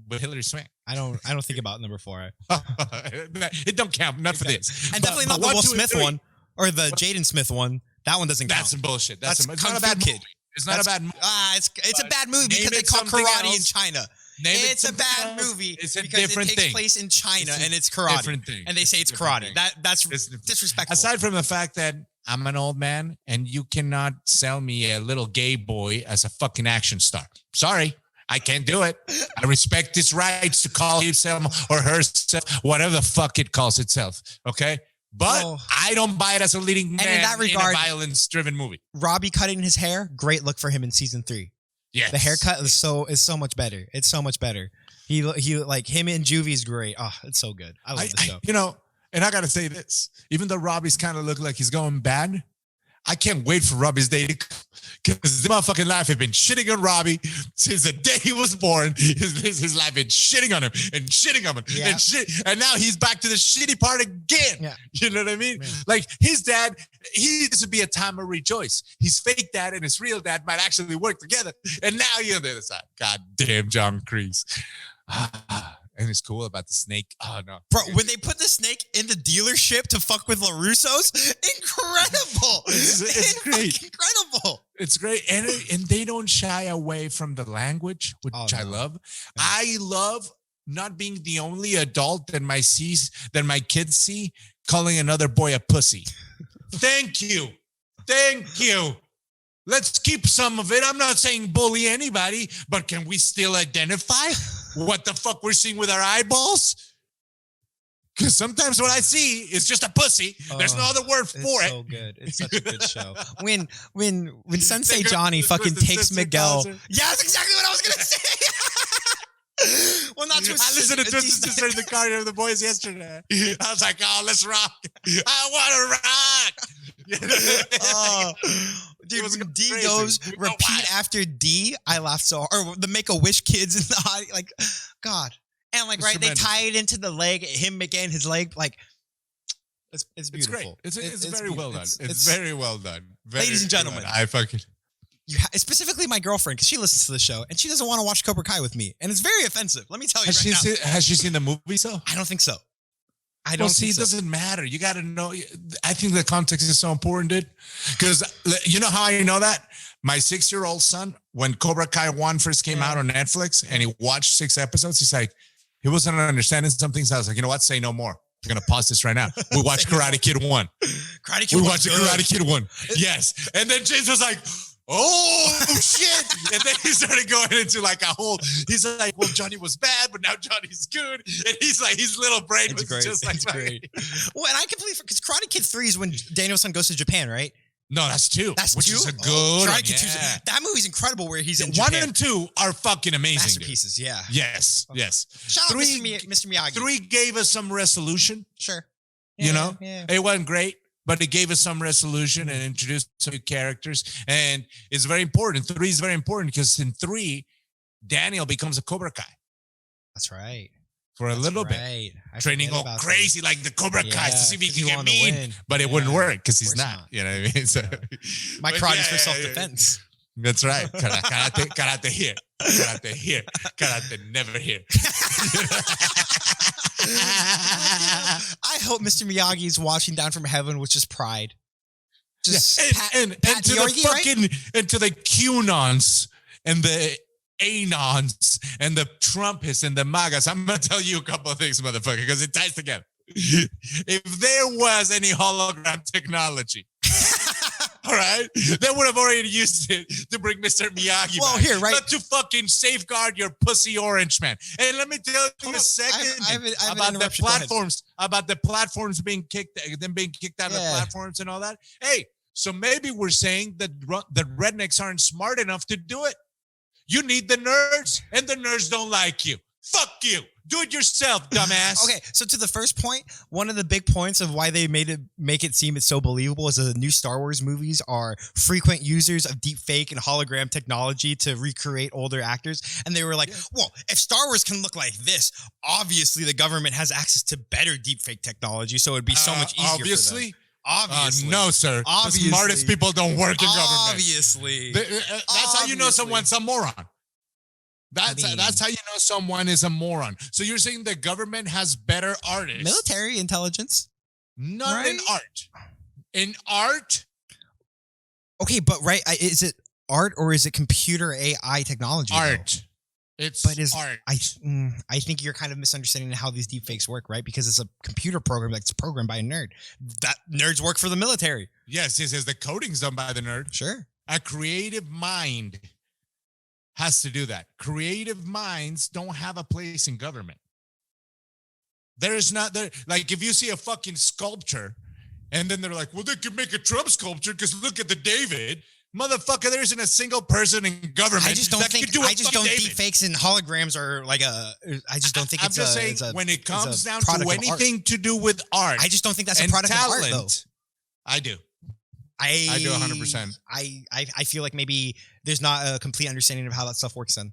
With Hilary Swank. I don't think about number 4. It don't count. Not for this. And But- definitely but not the 1, Will 2, and Smith 3, one or the Jaden Smith one. That one doesn't count. That's some bullshit. That's It's Kung not a Fu bad Kid. movie. It's not a bad movie. It's a bad movie Name because they it call something karate in else. China. Name it It's a something bad else. movie It's a because different it takes thing. place in China It's a and it's karate. different thing. And they say it's a different karate. thing. That's It's different. disrespectful. Aside from the fact that I'm an old man and you cannot sell me a little gay boy as a fucking action star. Sorry. I can't do it. I respect his rights to call himself or herself, whatever the fuck it calls itself. Okay. But Oh. I don't buy it as a leading man in that regard- a violence-driven movie. Robbie cutting his hair, great look for him in season 3. Yes. The haircut is so much better. It's so much better. He like him and Juvie is great. Oh, it's so good. I love the show. You know, and I got to say this, even though Robbie's kind of look like he's going bad, I can't wait for Robbie's day to come because the motherfucking life has been shitting on Robbie since the day he was born. His life been shitting on him and shitting on him Yeah. and shit. And now he's back to the shitty part again. Yeah. You know what I mean? Yeah. Like his dad, this would be a time of rejoice. His fake dad and his real dad might actually work together. And now you're on the other side. God damn, John Kreese. And it's cool about the snake. Oh, no. Bro, when they put the snake in the dealership to fuck with LaRusso's, incredible. It's great. Fucking incredible. It's great. And they don't shy away from the language, which Oh, I no. love. I love not being the only adult that my kids see calling another boy a pussy. Thank you. Let's keep some of it. I'm not saying bully anybody, but can we still identify what the fuck we're seeing with our eyeballs? Because sometimes what I see is just a pussy. There's no other word for it. It's so good. It's such a good show. When Sensei Johnny fucking takes Miguel. Yeah, that's exactly what I was gonna say. Well, not Twisted. I listened to Twisted Sister in the car with the boys yesterday. I was like, oh, let's rock. I want to rock. Dude, when D goes repeat after D, I laughed so hard. Or the Make-A-Wish kids in the audience, like, God. And like, right, they tie it into the leg, him again, his leg, like, it's beautiful. It's great. It's very well done. It's very well done. Ladies and gentlemen, I fucking... specifically my girlfriend, because she listens to the show, and she doesn't want to watch Cobra Kai with me. And it's very offensive. Let me tell you Has she seen the movie, so? I don't think so. It doesn't matter. You got to know. I think the context is so important, dude. Because you know how I know that? My 6-year-old son, when Cobra Kai 1 first came out on Netflix, and he watched 6 episodes, he's like, he wasn't understanding some things. I was like, you know what? Say no more. I'm going to pause this right now. We watched Karate Kid 1. We watched Karate Kid 1. Yes. And then James was like, oh, shit. And then he started going into like a whole, he's like, well, Johnny was bad, but now Johnny's good. And he's like, his little brain was just like, great. Well, and I completely, because Karate Kid 3 is when Daniel-san goes to Japan, right? No, that's 2. That's which 2? Is a good. Karate Kid 2. That movie's incredible where he's in Japan. 1 and 2 are fucking amazing. Masterpieces, dude. Yeah. Yes, yes. Shout out Mr. Miyagi. 3 gave us some resolution. Sure. Yeah, it wasn't great, but it gave us some resolution and introduced some new characters. And it's very important. 3 is very important because in 3, Daniel becomes a Cobra Kai. That's right. For a little bit. Training all crazy like the Cobra Kai to see if he can get mean. But it wouldn't work because he's not. You know what I mean? So, my karate is for self-defense. That's right. Karate here. Karate here. Karate never here. I hope Mr. Miyagi is watching down from heaven with just pride. Just and to the fucking and to the QAnons and the Anons and the Trumpists and the MAGAs. I'm gonna tell you a couple of things, motherfucker, because it ties together. If there was any hologram technology, all right, they would have already used it to bring Mr. Miyagi back. Not to fucking safeguard your pussy orange man. And let me tell you a second about the platforms being kicked, them being kicked out of the platforms and all that. Hey, so maybe we're saying that the rednecks aren't smart enough to do it. You need the nerds, and the nerds don't like you. Fuck you. Do it yourself, dumbass. Okay, so to the first point, one of the big points of why they make it seem it's so believable is that the new Star Wars movies are frequent users of deep fake and hologram technology to recreate older actors. And they were like, well, if Star Wars can look like this, obviously the government has access to better deep fake technology, so it'd be so much easier for them. Obviously. No, sir. Obviously. The smartest people don't work in government. Obviously. That's how you know someone's a moron. That's how you know someone is a moron. So you're saying the government has better artists. Military intelligence. Not in art. In art? Okay, but is it art or is it computer AI technology? Art. It's art. I think you're kind of misunderstanding how these deepfakes work, right? Because it's a computer program that's programmed by a nerd. That nerds work for the military. Yes, the coding's done by the nerd. Sure. A creative mind has to do that. Creative minds don't have a place in government. There's not there. Like if you see a fucking sculpture and then they're like, well, they could make a Trump sculpture because look at the David. Motherfucker, there isn't a single person in government. I just don't think deepfakes and holograms are like a. I just don't think I'm just saying when it comes down to anything to do with art. I just don't think that's a product of art, though. I do. I do 100%. I feel like maybe there's not a complete understanding of how that stuff works then.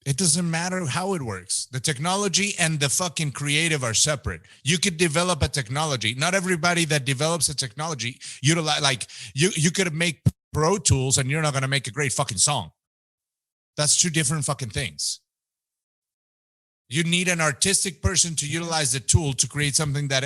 It doesn't matter how it works. The technology and the fucking creative are separate. You could develop a technology. Not everybody that develops a technology utilize like you could make Pro Tools and you're not going to make a great fucking song. That's 2 different fucking things. You need an artistic person to utilize the tool to create something that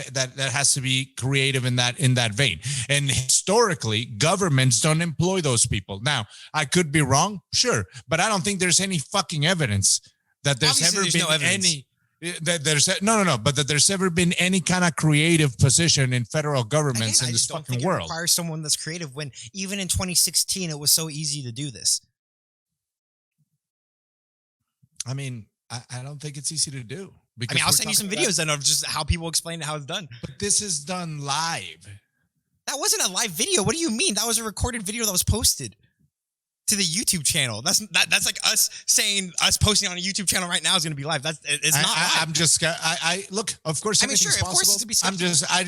has to be creative in that vein. And historically, governments don't employ those people. Now, I could be wrong, sure, but I don't think there's any fucking evidence that there's Obviously, ever there's been no evidence. any that there's no, but that there's ever been any kind of creative position in federal governments Again, in I this just don't fucking think it world. requires someone that's creative when even in 2016 it was so easy to do this. I mean, I don't think it's easy to do. I mean, I'll send you some videos then of just how people explain how it's done. But this is done live. That wasn't a live video. What do you mean? That was a recorded video that was posted to the YouTube channel. That's like us saying us posting on a YouTube channel right now is going to be live. It's not live. I'm just I look. Of course, I mean, sure, possible. of course, it's to be.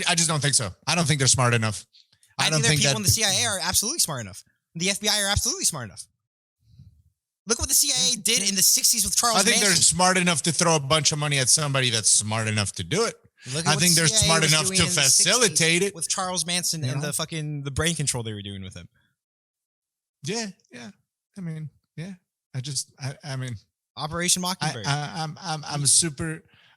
I just don't think so. I don't think they're smart enough. I don't think people in the CIA are absolutely smart enough. The FBI are absolutely smart enough. Look what the CIA did in the 60s with Charles Manson. I think they're smart enough to throw a bunch of money at somebody that's smart enough to do it. I think they're smart enough to facilitate it with Charles Manson and the brain control they were doing with him. Yeah. I mean, yeah. I mean, Operation Mockingbird.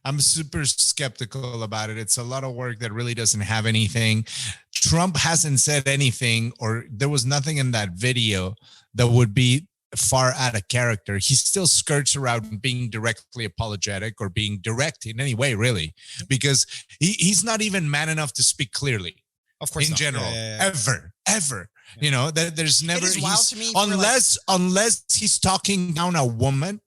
I'm super skeptical about it. It's a lot of work that really doesn't have anything. Trump hasn't said anything, or there was nothing in that video that would be far out of character. He still skirts around being directly apologetic or being direct in any way, really, because he's not even man enough to speak clearly. Of course, in general, ever. Yeah. You know, there's never. It is wild to me unless he's talking down a woman.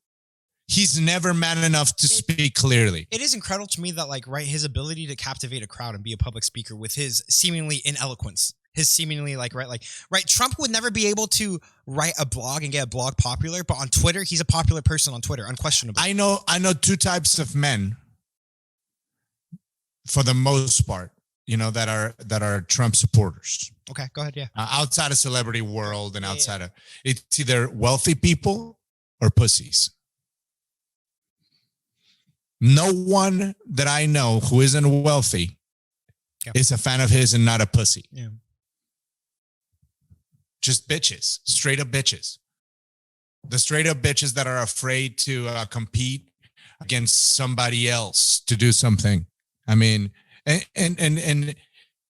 He's never man enough to speak clearly. It is incredible to me that, like, right, his ability to captivate a crowd and be a public speaker with his seemingly ineloquence, his seemingly right. Trump would never be able to write a blog and get a blog popular, but on Twitter, he's a popular person on Twitter, unquestionably. I know two types of men, for the most part, you know, that are Trump supporters. Okay, go ahead. Yeah, outside of celebrity world and outside of it's either wealthy people or pussies. No one that I know who isn't wealthy is a fan of his and not a pussy. Yeah. Just bitches, straight up bitches. The straight up bitches that are afraid to compete against somebody else to do something. I mean, and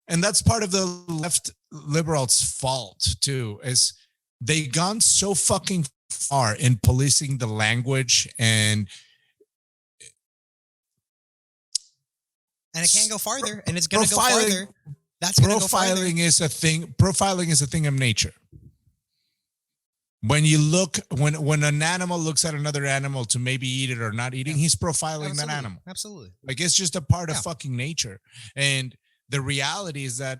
that's part of the left liberals' fault too, is they gone so fucking far in policing the language and it can go farther, and it's going to go farther. That's going to go farther. Profiling is a thing of nature. When you look, when an animal looks at another animal to maybe eat it or not eating, he's profiling that animal. Absolutely. Like, it's just a part of fucking nature. And the reality is that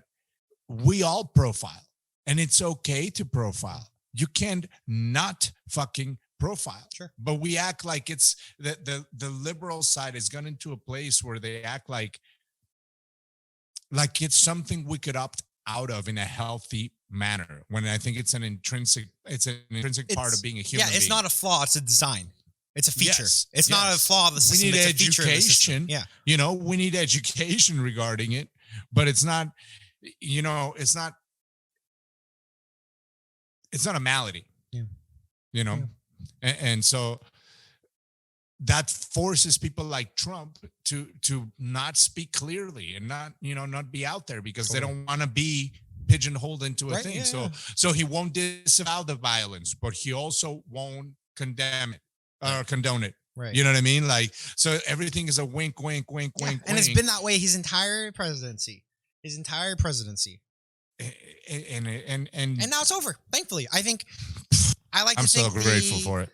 we all profile, and it's okay to profile. You can't not fucking profile. Sure. But we act like it's the liberal side has gone into a place where they act like it's something we could opt out of in a healthy manner, when I think it's an intrinsic part of being a human being. It's not a flaw, it's a design. It's a feature. It's not a flaw of the system. We need it's education. Yeah. You know, we need education regarding it, but it's not, you know, it's not a malady. Yeah. You know? Yeah. And so that forces people like Trump to not speak clearly and not be out there, because they don't want to be pigeonholed into a thing. Yeah, so he won't disavow the violence, but he also won't condemn it or condone it. Right. You know what I mean? Like, so everything is a wink, wink, wink, wink. And it's been that way his entire presidency. And now it's over. Thankfully, I think I'm so grateful for it.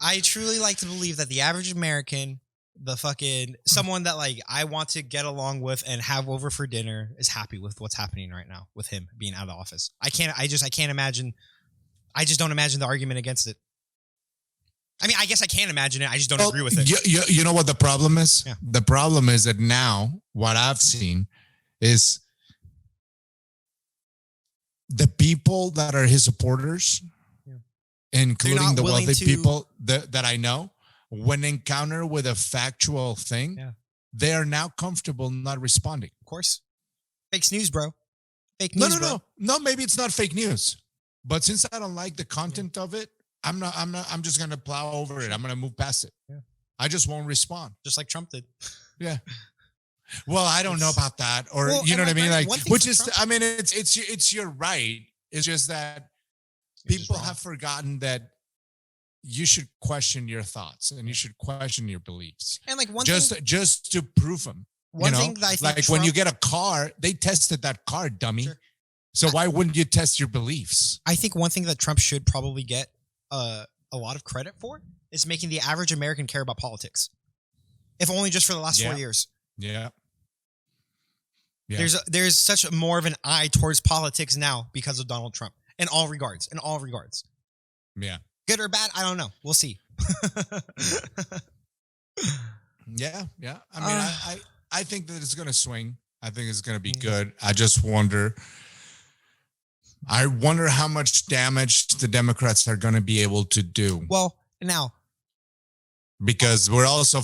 I truly like to believe that the average American, the fucking someone that like I want to get along with and have over for dinner, is happy with what's happening right now with him being out of office. I can't imagine. I just don't imagine the argument against it. I mean, I guess I can imagine it. I just don't agree with it. You know what the problem is? Yeah. The problem is that now what I've seen is the people that are his supporters, including the wealthy people that I know, when encountered with a factual thing, they are now comfortable not responding. Of course. Fake news, bro. Fake news, No, maybe it's not fake news. But since I don't like the content of it, I'm just going to plow over it. I'm going to move past it. Yeah. I just won't respond. Just like Trump did. Yeah. Well, I don't know about that. Or, you know what I mean? Like, which is, Trump, I mean, it's your right. It's just that people have forgotten that you should question your thoughts and you should question your beliefs. And like just to prove them. One thing that I think like when you get a car, they tested that car, dummy. Sure. So why wouldn't you test your beliefs? I think one thing that Trump should probably get a lot of credit for is making the average American care about politics. If only just for the last 4 years. Yeah. There's such more of an eye towards politics now because of Donald Trump in all regards. Yeah. Good or bad, I don't know. We'll see. Yeah. I mean, I think that it's going to swing. I think it's going to be good. I just wonder how much damage the Democrats are going to be able to do. Well, now, because we're also,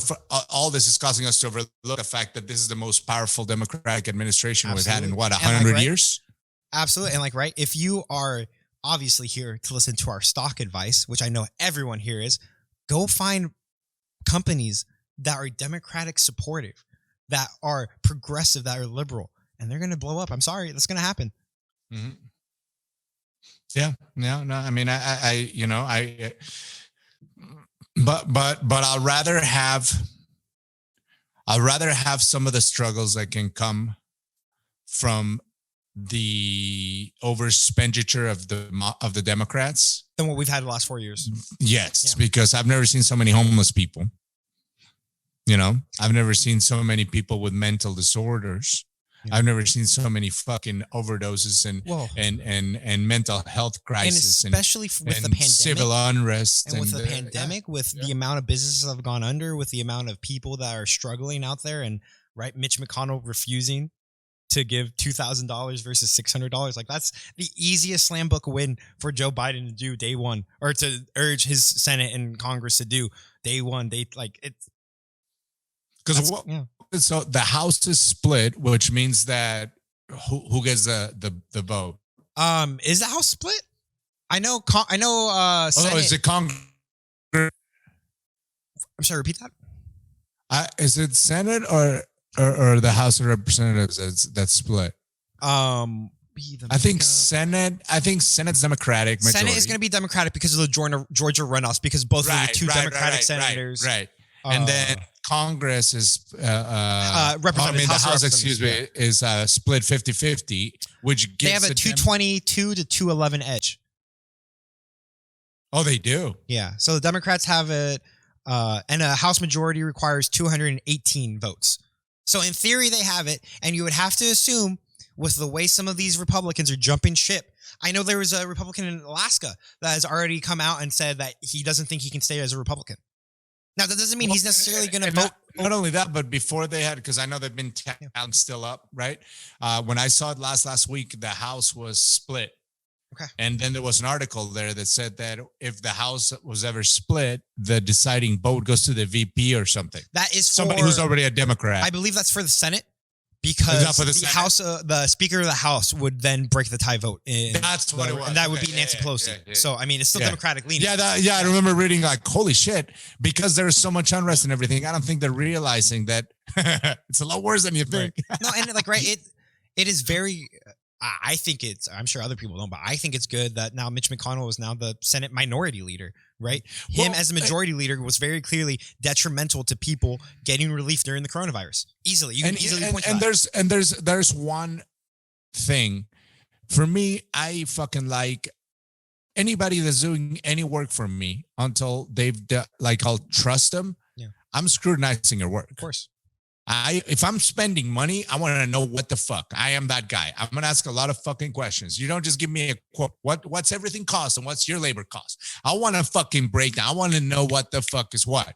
all this is causing us to overlook the fact that this is the most powerful Democratic administration we've had in 100 years? Absolutely. And right, if you are obviously here to listen to our stock advice, which I know everyone here is, go find companies that are Democratic supportive, that are progressive, that are liberal, and they're going to blow up. I'm sorry, that's going to happen. Mm-hmm. Yeah, no. I mean, but I'll rather have some of the struggles that can come from the overexpenditure of the Democrats than what we've had the last 4 years. Yes, because I've never seen so many homeless people. I've never seen so many people with mental disorders. Yeah. I've never seen so many fucking overdoses and mental health crisis, and especially with the pandemic, civil unrest, and with the pandemic, with the amount of businesses that have gone under, with the amount of people that are struggling out there, and Mitch McConnell refusing to give $2,000 versus $600. Like, that's the easiest slam book win for Joe Biden to do day one, or to urge his Senate and Congress to do day one. So the House is split, which means that who gets the vote? Is the House split? I know. Senate. Is it Congress? I'm sorry. Repeat that. Is it Senate or the House of Representatives that's split? I think Senate. I think Senate's Democratic. Majority. Senate is going to be Democratic because of the Georgia runoffs. Because both of the two Democratic senators. Right. And then Congress is the House, excuse me, is split 50-50, which gives they have a 222 to 211 edge. Oh, they do. Yeah. So the Democrats have it, and a House majority requires 218 votes. So in theory, they have it, and you would have to assume, with the way some of these Republicans are jumping ship. I know there was a Republican in Alaska that has already come out and said that he doesn't think he can stay as a Republican. Now, that doesn't mean he's necessarily going to vote. Not only that, but before they had, because I know they've been still up, right? When I saw it last week, the House was split. Okay. And then there was an article there that said that if the House was ever split, the deciding vote goes to the VP or something. That is somebody who's already a Democrat. I believe that's for the Senate. Because the House, the Speaker of the House would then break the tie vote. That's what it was. And that would be Nancy Pelosi. Yeah. So, I mean, it's still Democratic leaning. Yeah, I remember reading holy shit, because there's so much unrest and everything. I don't think they're realizing that it's a lot worse than you think. Right. No, and it is very... I think I'm sure other people don't, but I think it's good that now Mitch McConnell is now the Senate minority leader, right? Him as the majority leader was very clearly detrimental to people getting relief during the coronavirus. Easily. You can easily point to that. There's one thing. For me, I fucking like anybody that's doing any work for me until I'll trust them. Yeah. I'm scrutinizing your work. Of course. If I'm spending money, I want to know what the fuck. I am that guy. I'm going to ask a lot of fucking questions. You don't just give me a quote. What's everything cost and what's your labor cost? I want to fucking break down. I want to know what the fuck is what.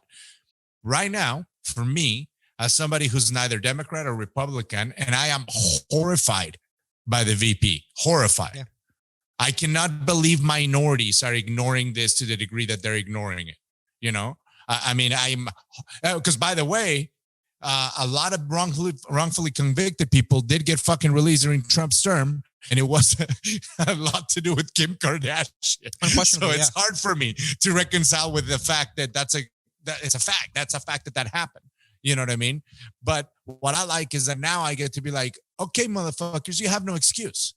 Right now, for me, as somebody who's neither Democrat or Republican, and I am horrified by the VP. Horrified. Yeah. I cannot believe minorities are ignoring this to the degree that they're ignoring it. Because by the way, a lot of wrongfully convicted people did get fucking released during Trump's term, and it was a lot to do with Kim Kardashian. So it's hard for me to reconcile with the fact that it's a fact. That's a fact that happened. You know what I mean? But what I like is that now I get to be like, okay, motherfuckers, you have no excuse.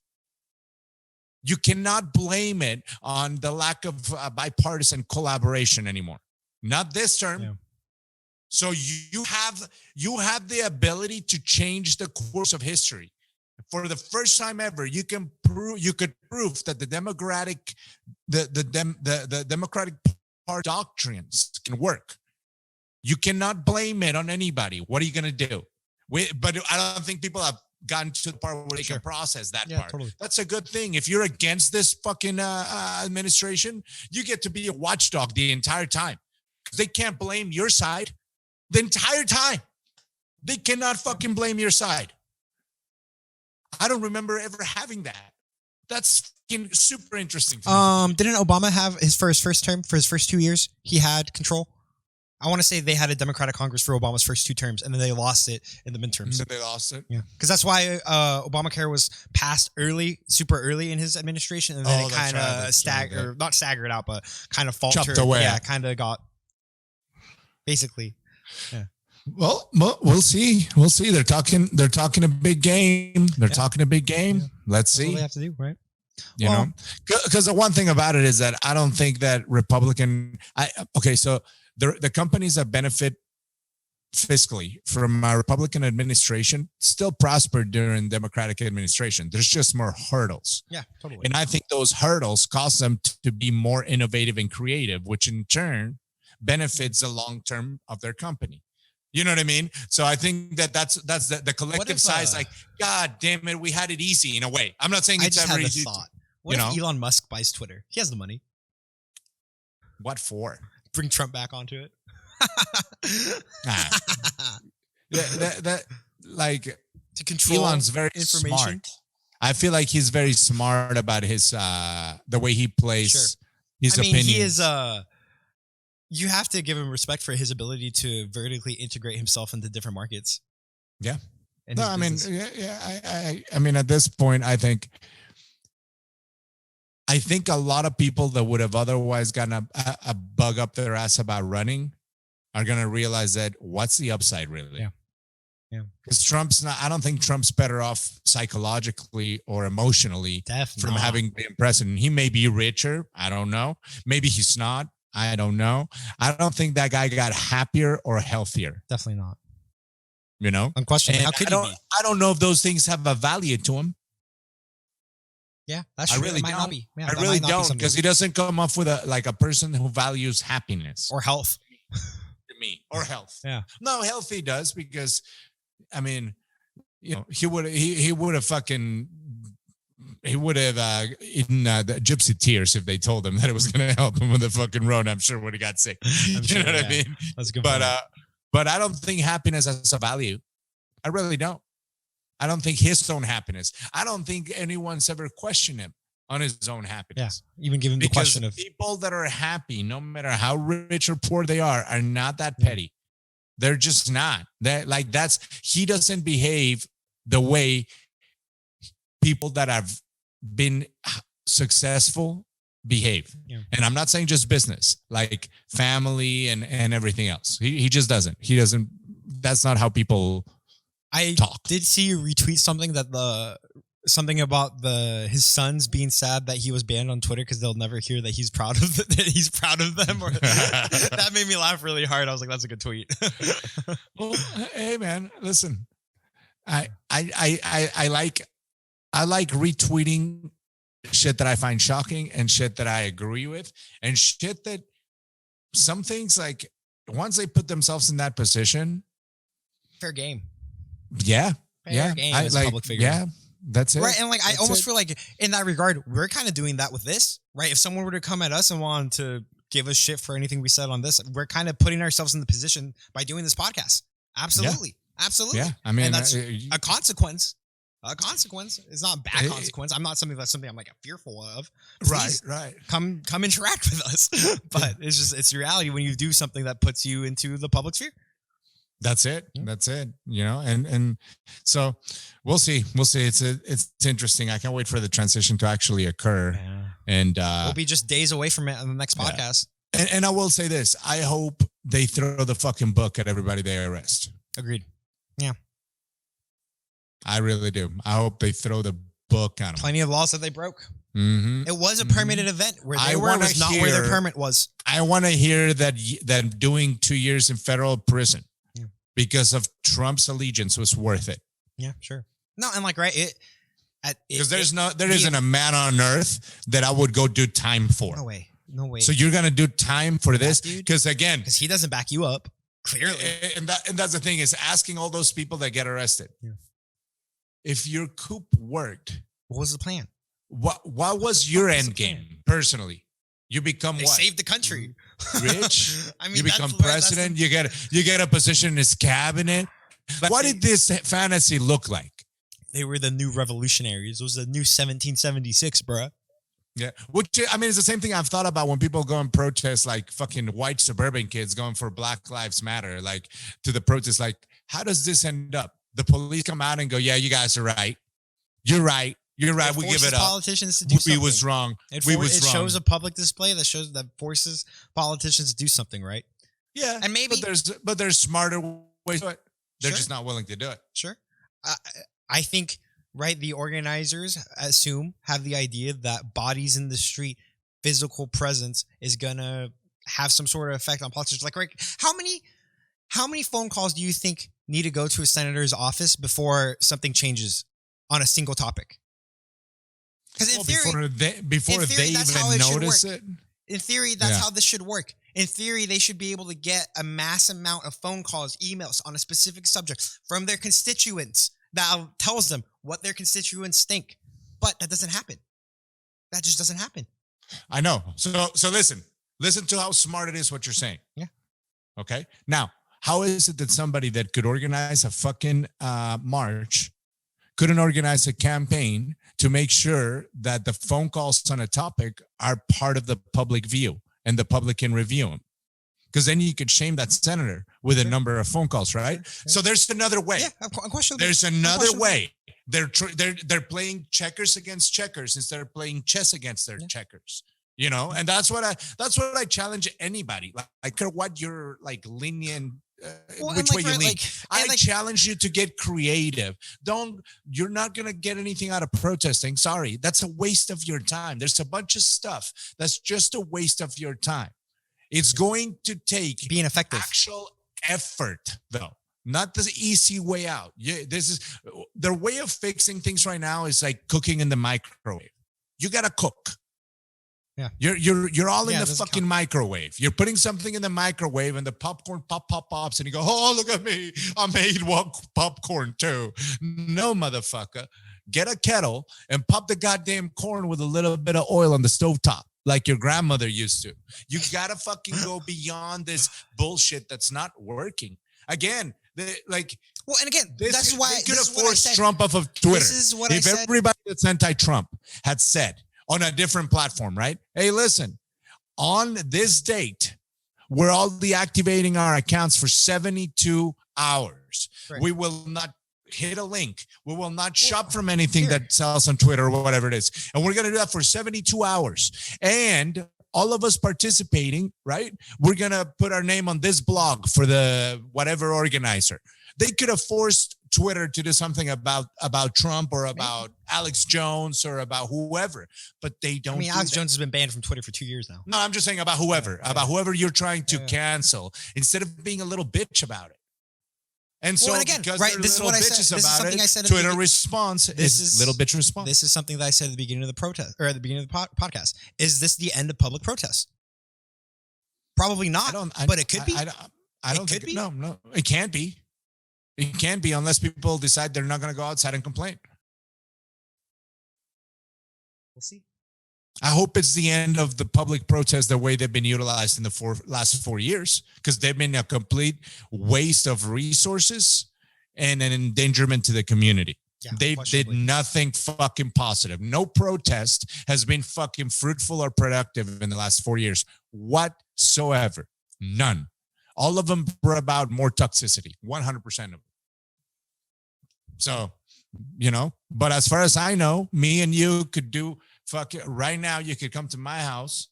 You cannot blame it on the lack of bipartisan collaboration anymore. Not this term. Yeah. So you have the ability to change the course of history. For the first time ever, you could prove that the Democratic Party doctrines can work. You cannot blame it on anybody. What are you going to do? But I don't think people have gotten to the part where they can process that part. Totally. That's a good thing. If you're against this fucking administration, you get to be a watchdog the entire time. They can't blame your side the entire time. They cannot fucking blame your side. I don't remember ever having that. That's fucking super interesting. Didn't Obama have his first term for his first 2 years? He had control. I want to say they had a Democratic Congress for Obama's first 2 terms, and then they lost it in the midterms. They lost it? Yeah. Because that's why Obamacare was passed super early in his administration, and then it kind of not staggered out, but kind of faltered. Chopped away. Yeah, kind of got, basically. Yeah. Well, we'll see. We'll see. They're talking a big game. Talking a big game. Yeah. Let's see. That's what they have to do, right? You know, because the one thing about it is that I don't think that so the companies that benefit fiscally from a Republican administration still prospered during Democratic administration. There's just more hurdles. Yeah, totally. And I think those hurdles cause them to be more innovative and creative, which in turn benefits the long term of their company. You know what I mean? So I think that's the collective size. Like, God damn it, we had it easy in a way. I'm not saying it's ever easy. Thought. What if Elon Musk buys Twitter? He has the money. What for? Bring Trump back onto it. To control Elon's very information. Smart. I feel like he's very smart about his the way he plays his opinions. He is you have to give him respect for his ability to vertically integrate himself into different markets. Yeah. No, I mean, I mean, at this point, I think a lot of people that would have otherwise gotten a bug up their ass about running are going to realize that what's the upside really? Yeah. Yeah. Because I don't think Trump's better off psychologically or emotionally from having been president. He may be richer. I don't know. Maybe he's not. I don't know. I don't think that guy got happier or healthier. Definitely not. You know? Unquestionably. How could he be? I don't know if those things have a value to him. Yeah, that's true. I really might don't. Not be. Yeah, I really don't, because he doesn't come off with a person who values happiness or health. To me, or health. Yeah. No, health he does, because I mean, you know, he would have eaten the gypsy tears if they told him that it was going to help him with the fucking road. I'm sure when he got sick. You know what I mean? That's good. But I don't think happiness has a value. I really don't. I don't think his own happiness. I don't think anyone's ever questioned him on his own happiness. Yeah, even given the question of people that are happy, no matter how rich or poor they are not that petty. They're just not. He doesn't behave the way people that have been successful behave. Yeah. And I'm not saying just business, like family and everything else. He just doesn't. He doesn't. That's not how people talk. Did see you retweet something something about his sons being sad that he was banned on Twitter because they'll never hear that he's proud of them. Or that made me laugh really hard. I was like, that's a good tweet. Well, hey man, listen, I like retweeting shit that I find shocking and shit that I agree with, and shit that some things, like, once they put themselves in that position, fair game. Yeah. Fair game as a public figure. Yeah. That's it. Right. And I almost feel like in that regard, we're kind of doing that with this, right? If someone were to come at us and want to give us shit for anything we said on this, we're kind of putting ourselves in the position by doing this podcast. Absolutely. Yeah. Absolutely. Yeah. I mean, and that's a consequence. A consequence. It's not a bad consequence. I'm not something I'm like fearful of. Please, right. Come interact with us. But it's reality when you do something that puts you into the public sphere. That's it. That's it. You know, and so we'll see. It's interesting. I can't wait for the transition to actually occur. Yeah. And we'll be just days away from it on the next podcast. And I will say this: I hope they throw the fucking book at everybody they arrest. Agreed. Yeah. I really do. I hope they throw the book at them. Plenty of laws that they broke. Mhm. It was a Mhm. permitted event. Where I they were wanna was not where their hear- permit was. I want to hear that doing 2 years in federal prison Yeah. because of Trump's allegiance was worth it. Yeah, sure. No, and like, right, Because there the- isn't a man on earth that I would go do time for. No way. No way. So you're gonna do time for this? dude? Because again, Because he doesn't back you up, clearly. and that's the thing is asking all those people that get arrested. Yeah. If your coup worked, What was the plan? what was your was the end plan? game personally? You become They what? saved the country. Rich? I mean, You become that's president. You get a position in his cabinet. What did this fantasy look like? They were the new revolutionaries. It was the new 1776, bruh. Yeah, which I mean, it's the same thing I've thought about when people go and protest, like fucking white suburban kids going for Black Lives Matter, like to the protest. Like, how does this end up? The police come out and go, "Yeah, you guys are right. You're right. You're right. It We give forces it up. politicians to do We something. was wrong. It wrong." shows a public display that shows that forces politicians to do something, right? Yeah, And maybe but there's smarter ways to do it. They're Sure. just not willing to do it. Sure. I think, right, the organizers have the idea that bodies in the street, physical presence is going to have some sort of effect on politicians. Like, right, how many phone calls do you think need to go to a senator's office before something changes on a single topic? Because in theory, before they that's how it even should notice work. it. In theory, that's Yeah. how this should work. In theory, they should be able to get a mass amount of phone calls, emails on a specific subject from their constituents that tells them what their constituents think. But that doesn't happen. That just doesn't happen. I know. So listen to how smart it is what you're saying. Yeah. Okay. Now, how is it that somebody that could organize a fucking march couldn't organize a campaign to make sure that the phone calls on a topic are part of the public view and the public can review them? Because then you could shame that senator with a number of phone calls, right? Sure. So there's another way. Yeah, unquestionably. There's another Unquestionably. way. They're playing checkers against checkers instead of playing chess against their checkers. You know, and that's what I challenge anybody. Like what you're like lenient, which way you lean. I challenge you to get creative. You're not gonna get anything out of protesting. Sorry, that's a waste of your time. There's a bunch of stuff that's just a waste of your time. It's going to take being effective. actual effort, though. Not the easy way out. Yeah, this is their way of fixing things right now is like cooking in the microwave. You gotta cook. Yeah. You're all in the doesn't fucking count. microwave. You're putting something in the microwave and the popcorn pops and you go, "Oh, look at me. I made one popcorn too." No, motherfucker. Get a kettle and pop the goddamn corn with a little bit of oil on the stovetop like your grandmother used to. You gotta fucking go beyond this bullshit that's not working. Again, Well, and again, this that's why they could this have is what I forced said. Trump off of Twitter. This is what I If said. everybody that's anti-Trump had said on a different platform, right? Hey, listen, on this date, we're all deactivating our accounts for 72 hours. Right. We will not hit a link. We will not shop from anything that sells on Twitter or whatever it is. And we're going to do that for 72 hours. And all of us participating, right? We're going to put our name on this blog for the whatever organizer. They could have forced Twitter to do something about Trump or about Alex Jones or about whoever, but they don't. I mean, Alex Jones has been banned from Twitter for 2 years now. No, I'm just saying about whoever you're trying to cancel, instead of being a little bitch about it. And so, Well, and again, because right, they're this is little what I said. bitches This is about something it, I said at the Twitter begin- response This is is- little bitch response. This is something that I said at the beginning of the protest, or at the beginning of the podcast. Is this the end of public protest? Probably not, but it could be. I don't think. No, it can't be. It can't be unless people decide they're not going to go outside and complain. We'll see. I hope it's the end of the public protest the way they've been utilized in the last 4 years, because they've been a complete waste of resources and an endangerment to the community. Yeah, They did questionably. nothing fucking positive. No protest has been fucking fruitful or productive in the last 4 years whatsoever. None. All of them brought about more toxicity. 100% of them. So, but as far as I know, me and you could do right now. You could come to my house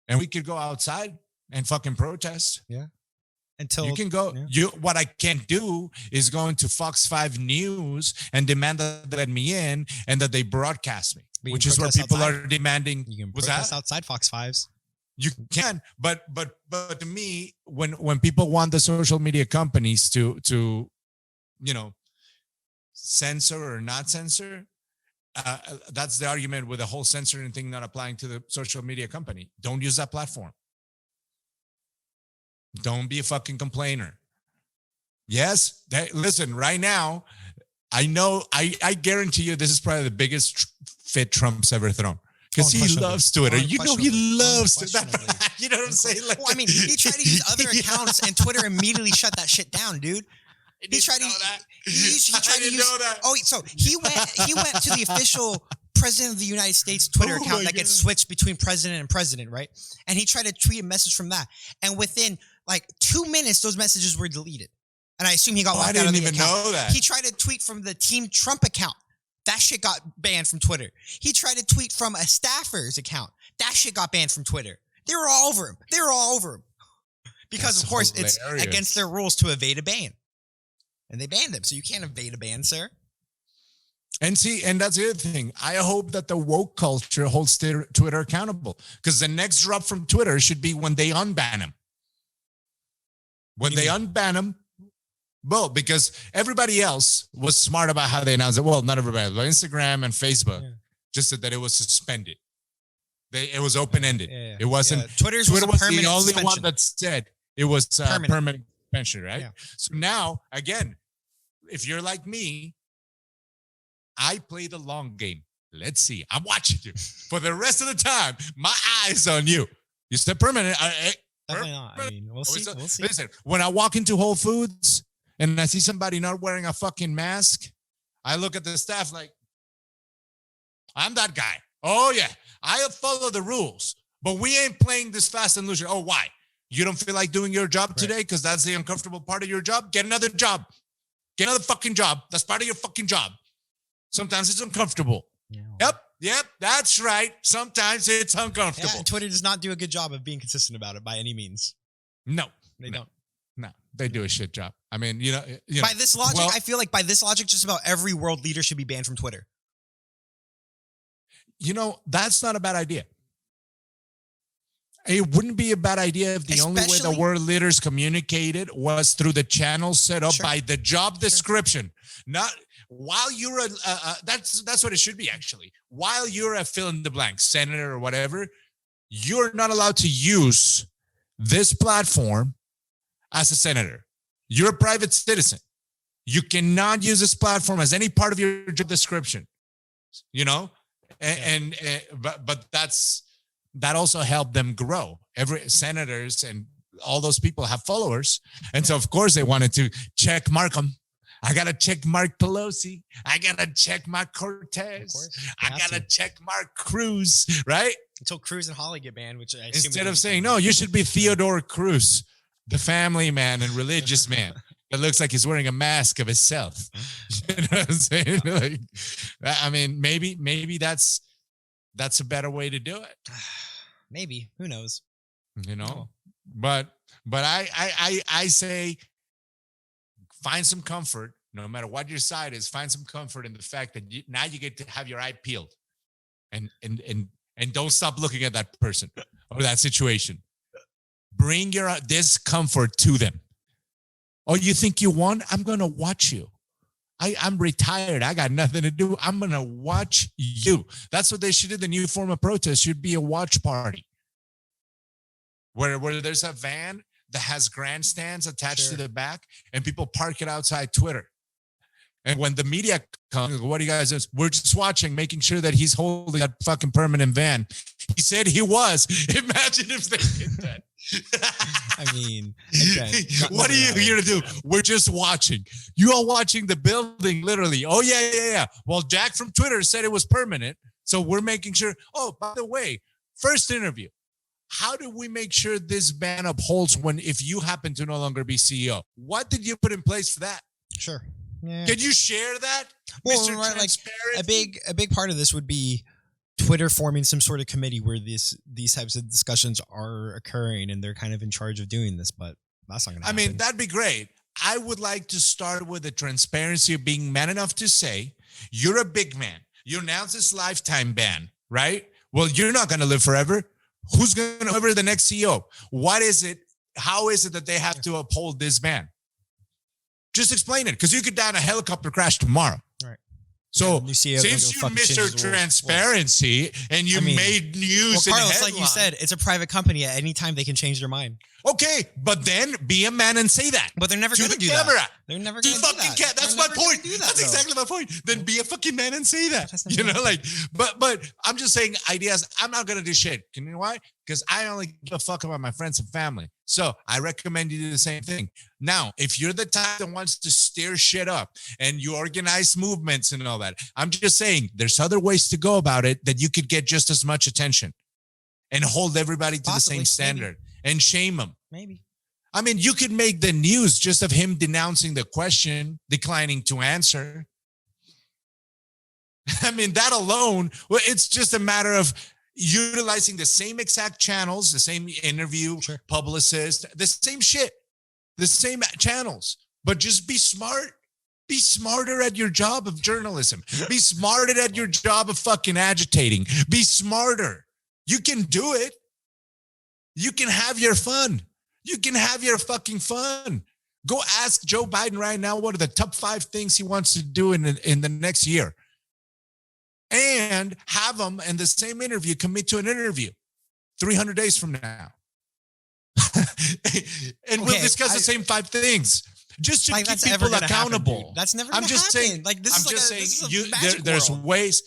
and we could go outside and fucking protest. Yeah. until you can go. What I can't do is go into Fox 5 News and demand that they let me in and that they broadcast me, which is where people are demanding. You can was protest that outside Fox 5s. You can, but to me, when people want the social media companies to censor or not censor, that's the argument with the whole censoring thing not applying to the social media company. Don't use that platform. Don't be a fucking complainer. Yes, listen, right now, I know, I guarantee you this is probably the biggest fit Trump's ever thrown. Because he loves Twitter. You know he loves Twitter. You know what I'm saying? Like, well, I mean, he tried to use other accounts and Twitter immediately shut that shit down, dude. He tried to use. Oh, so he went to the official president of the United States Twitter account that gets switched between president and president, right? And he tried to tweet a message from that, and within like 2 minutes, those messages were deleted. And I assume he got locked out of the account. I didn't even know that. He tried to tweet from the Team Trump account. That shit got banned from Twitter. He tried to tweet from a staffer's account. That shit got banned from Twitter. They were all over him. Because, of course, it's against their rules to evade a ban. And they banned him. So you can't evade a ban, sir. And that's the other thing. I hope that the woke culture holds Twitter accountable. Because the next drop from Twitter should be when they unban him. When they unban him, well, because everybody else was smart about how they announced it. Well, not everybody, but Instagram and Facebook just said that it was suspended. It was open-ended. Yeah. It wasn't. Yeah. Twitter was the only one that said it was permanent suspension, right? Yeah. So now, again, if you're like me, I play the long game. Let's see. I'm watching you for the rest of the time. My eyes on you. You said permanent. Definitely not. I mean, we'll see. Listen, when I walk into Whole Foods and I see somebody not wearing a fucking mask, I look at the staff like, I'm that guy. Oh, yeah. I follow the rules, but we ain't playing this fast and loose. Oh, why? You don't feel like doing your job today because that's the uncomfortable part of your job? Get another job. Get another fucking job. That's part of your fucking job. Sometimes it's uncomfortable. Yeah. Yep, that's right. Sometimes it's uncomfortable. Yeah, Twitter does not do a good job of being consistent about it by any means. No. They don't. No, they do a shit job. I mean, by this logic, I feel like by this logic, just about every world leader should be banned from Twitter. That's not a bad idea. It wouldn't be a bad idea if the only way the world leaders communicated was through the channels set up by the job description. Not while you're that's what it should be, actually. While you're a fill in the blank senator or whatever, you're not allowed to use this platform as a senator. You're a private citizen. You cannot use this platform as any part of your job description. But that also helped them grow. Every senators and all those people have followers, and so of course they wanted to check mark them. I gotta check mark Pelosi. I gotta check mark Cortez. I gotta check mark Cruz. Right? Until Cruz and Holly get banned, which I assume instead of saying no, you should be Theodore Cruz, the family man and religious man that looks like he's wearing a mask of himself. You know what I'm saying? Like, I mean, maybe that's a better way to do it. Maybe. Who knows? But I say find some comfort, no matter what your side is. Find some comfort in the fact that now you get to have your eye peeled, and don't stop looking at that person or that situation. Bring your discomfort to them. Oh, you think you won? I'm gonna watch you. I'm retired. I got nothing to do. I'm going to watch you. That's what they should do. The new form of protest should be a watch party where there's a van that has grandstands attached to the back and people park it outside Twitter. And when the media comes, what do you guys do? We're just watching, making sure that he's holding that fucking permanent van. He said he was. Imagine if they did that. I mean, what are you here to do? We're just watching. You are watching the building, literally. Oh, yeah. Well, Jack from Twitter said it was permanent. So we're making sure. Oh, by the way, first interview. How do we make sure this ban upholds if you happen to no longer be CEO? What did you put in place for that? Sure. Yeah. Can you share that? Well, Mr. Right, like a big part of this would be Twitter forming some sort of committee where these types of discussions are occurring and they're kind of in charge of doing this. But That's not gonna I happen. mean, that'd be great. I would like to start with the transparency of being man enough to say, you're a big man. You announce this lifetime ban, right? Well, you're not going to live forever. Who's going to be the next CEO? What is it? How is it that they have to uphold this ban? Just explain it, because you could die in a helicopter crash tomorrow. Right. So Yeah, since you Mr. Transparency and you made news well, Carlos, and like you said, it's a private company. At any time, they can change their mind. Okay, but then be a man and say that. But they're never going to do camera. that. They're never going to do that. That's my point. That's exactly my point. Then be a fucking man and say that. You know, like, but I'm just saying ideas. I'm not going to do shit. You know why? Because I only give a fuck about my friends and family. So I recommend you do the same thing. Now, if you're the type that wants to stir shit up and you organize movements and all that, I'm just saying there's other ways to go about it that you could get just as much attention and hold everybody to the same standard. Maybe. And shame him. Maybe. I mean, you could make the news just of him denouncing the question, declining to answer. I mean, that alone, well, it's just a matter of utilizing the same exact channels, the same interview, publicist, the same shit, the same channels, but just be smart. Be smarter at your job of journalism. Be smarter at your job of fucking agitating. Be smarter. You can do it. You can have your fun. You can have your fucking fun. Go ask Joe Biden right now what are the top 5 things he wants to do in the next year. And have him in the same interview commit to an interview 300 days from now. And we'll discuss the same 5 things. Just to keep people accountable. Happen, that's never going to happen. Saying, like this I'm is just like saying there's ways.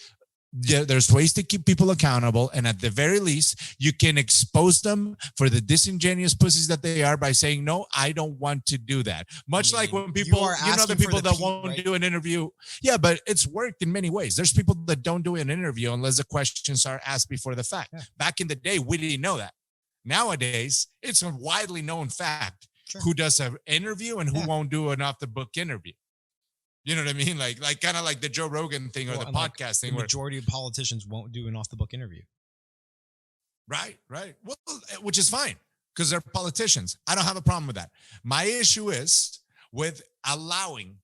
Yeah, there's ways to keep people accountable, and at the very least, you can expose them for the disingenuous pussies that they are by saying, "No, I don't want to do that." Much like when people, the people that won't do an interview. Yeah, but it's worked in many ways. There's people that don't do an interview unless the questions are asked before the fact. Yeah. Back in the day, we didn't know that. Nowadays, it's a widely known fact who does an interview and who won't do an off-the-book interview. You know what I mean? Like kind of like the Joe Rogan thing or the podcast thing. The majority of politicians won't do an off-the-book interview. Right. Well, which is fine because they're politicians. I don't have a problem with that. My issue is with allowing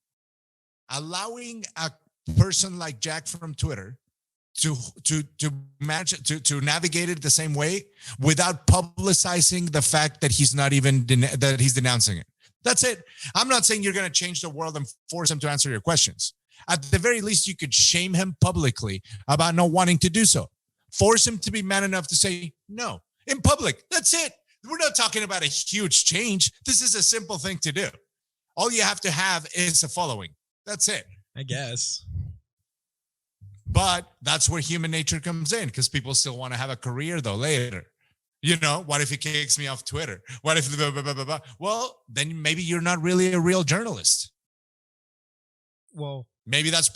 a person like Jack from Twitter to navigate it the same way without publicizing the fact that he's not even that he's denouncing it. That's it. I'm not saying you're going to change the world and force him to answer your questions. At the very least, you could shame him publicly about not wanting to do so. Force him to be man enough to say no in public. That's it. We're not talking about a huge change. This is a simple thing to do. All you have to have is a following. That's it. I guess. But that's where human nature comes in because people still want to have a career though later. You know, what if he kicks me off Twitter? What if blah, blah, blah, blah, blah? Well, then maybe you're not really a real journalist. Well, maybe that's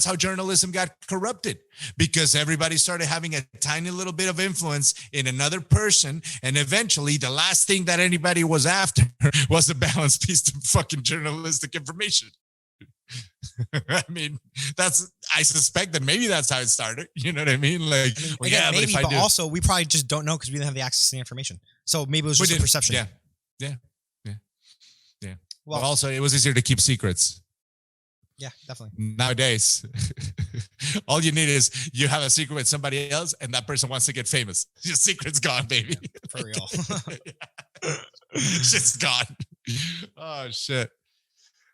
how journalism got corrupted because everybody started having a tiny little bit of influence in another person. And eventually the last thing that anybody was after was a balanced piece of fucking journalistic information. I mean, I suspect that maybe that's how it started. You know what I mean? Like, maybe, but also we probably just don't know because we didn't have the access to the information. So maybe it was just a perception. Yeah. Well, also it was easier to keep secrets. Yeah, definitely. Nowadays, all you need is you have a secret with somebody else and that person wants to get famous. Your secret's gone, baby. Yeah, for real. Shit's gone. Oh, shit.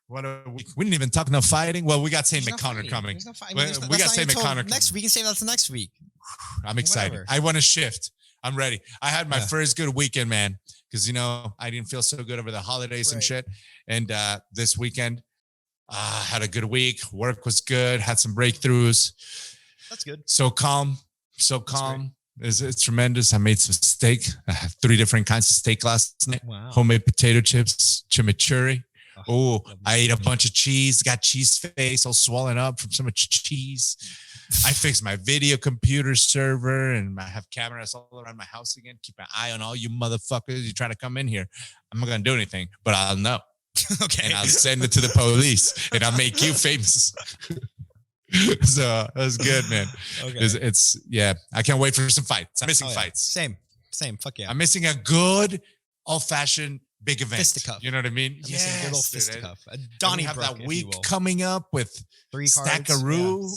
What a week. We didn't even talk no fighting. Well, we got St. McConnor coming. We got St. McConnor next week. We can save that to next week. I'm excited. Whatever. I want to shift. I'm ready. I had my first good weekend, man, because, I didn't feel so good over the holidays and shit. And this weekend, had a good week. Work was good. Had some breakthroughs. That's good. So calm. It's tremendous. I made some steak. I had 3 different kinds of steak last night. Wow. Homemade potato chips, chimichurri. Oh, I ate a bunch of cheese, got cheese face all swollen up from so much cheese. I fixed my video computer server and I have cameras all around my house again. Keep an eye on all you motherfuckers. You try to come in here. I'm not going to do anything, but I'll know. Okay. And I'll send it to the police and I'll make you famous. So that was good, man. Okay. It's I can't wait for some fights. I'm missing fights. Same. Fuck yeah. I'm missing a good old-fashioned big event. Fisticuff. You know what I mean? Yes, good old dude. fisticuff. A And we Donnybrook, have that if week you will. coming up with 3 cards. Stackaroo.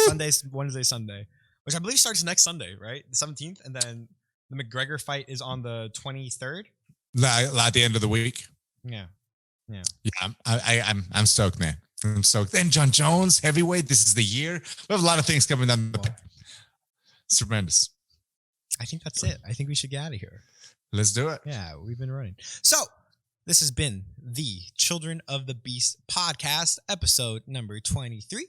Sunday, Wednesday, Sunday, which I believe starts next Sunday, right? The 17th, and then the McGregor fight is on the 23rd. At the end of the week. Yeah. I'm stoked, man. I'm stoked. Then John Jones, heavyweight. This is the year. We have a lot of things coming down. It's tremendous. I think that's it. I think we should get out of here. Let's do it. Yeah, we've been running. So this has been the Children of the Beast podcast, episode number 23.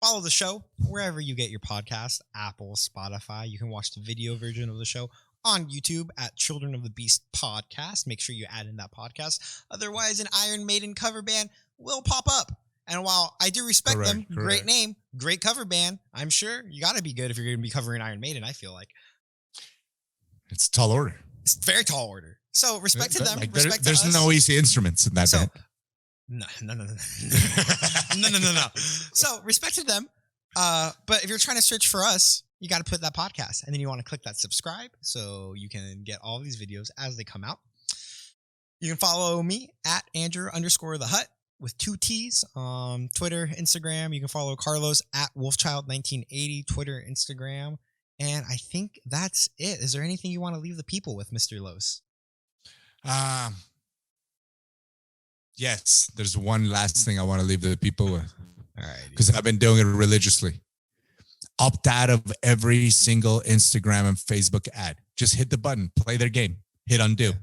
Follow the show wherever you get your podcast, Apple, Spotify. You can watch the video version of the show on YouTube at Children of the Beast podcast. Make sure you add in that podcast. Otherwise, an Iron Maiden cover band will pop up. And while I do respect them, great name, great cover band, I'm sure you got to be good if you're going to be covering Iron Maiden, I feel like. It's a tall order. It's a very tall order. So respect to them. Like, respect there's to us. no easy instruments in that band. No. No. So respect to them. But if you're trying to search for us, you got to put that podcast, and then you want to click that subscribe so you can get all these videos as they come out. You can follow me at Andrew_the_Hut with 2 T's on Twitter, Instagram. You can follow Carlos at Wolfchild1980, Twitter, Instagram. And I think that's it. Is there anything you want to leave the people with, Mr. Los? Yes, there's one last thing I want to leave the people with. All right. Because I've been doing it religiously. Opt out of every single Instagram and Facebook ad. Just hit the button, play their game, hit undo.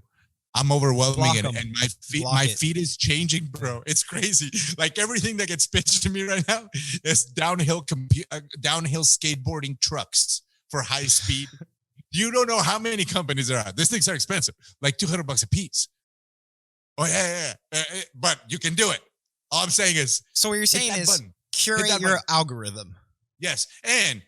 I'm overwhelming it, and my feed is changing, bro. It's crazy. Like everything that gets pitched to me right now is downhill skateboarding trucks for high speed. You don't know how many companies there are. These things are expensive, like $200 a piece. Oh yeah. But you can do it. All I'm saying is, so what you're saying is curate your algorithm. Yes, and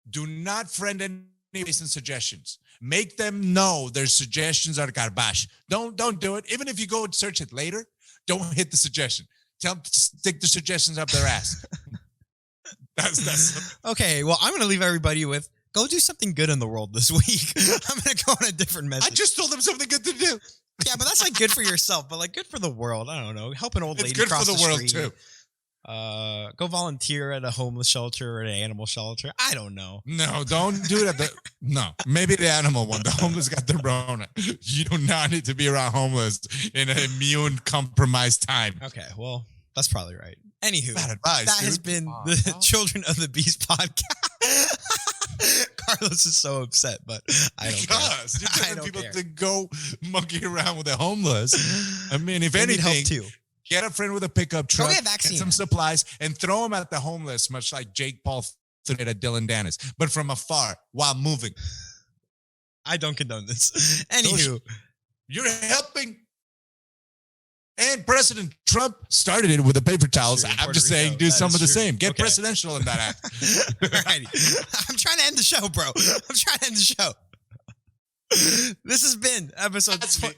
do not friend any recent suggestions. Make them know their suggestions are garbage. Don't do it. Even if you go and search it later, don't hit the suggestion. Tell them to stick the suggestions up their ass. That's okay. Well, I'm going to leave everybody with go do something good in the world this week. I'm going to go on a different message. I just told them something good to do. Yeah, but that's like good for yourself, but like good for the world. I don't know. Help an old lady it's good cross for the world street. too. Go volunteer at a homeless shelter or an animal shelter. I don't know. No, don't do that. No, maybe the animal one. The homeless got the Rona. You do not need to be around homeless in an immune compromised time. Okay, well, that's probably right. Anywho, bad advice, that has been the Children of the Beast podcast. Carlos is so upset, but I don't care. You're telling people to go monkey around with the homeless. I mean, if anything, too. Get a friend with a pickup truck, get some supplies, and throw them at the homeless, much like Jake Paul did at Dylan Dennis, but from afar while moving. I don't condone this. Anywho. You're helping. And President Trump started it with the paper towels. I'm just saying, do some of the same. Get presidential in that act. Alrighty. I'm trying to end the show, bro. I'm trying to end the show. This has been episode... Are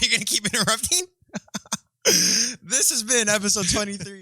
you going to keep interrupting? This has been episode 23.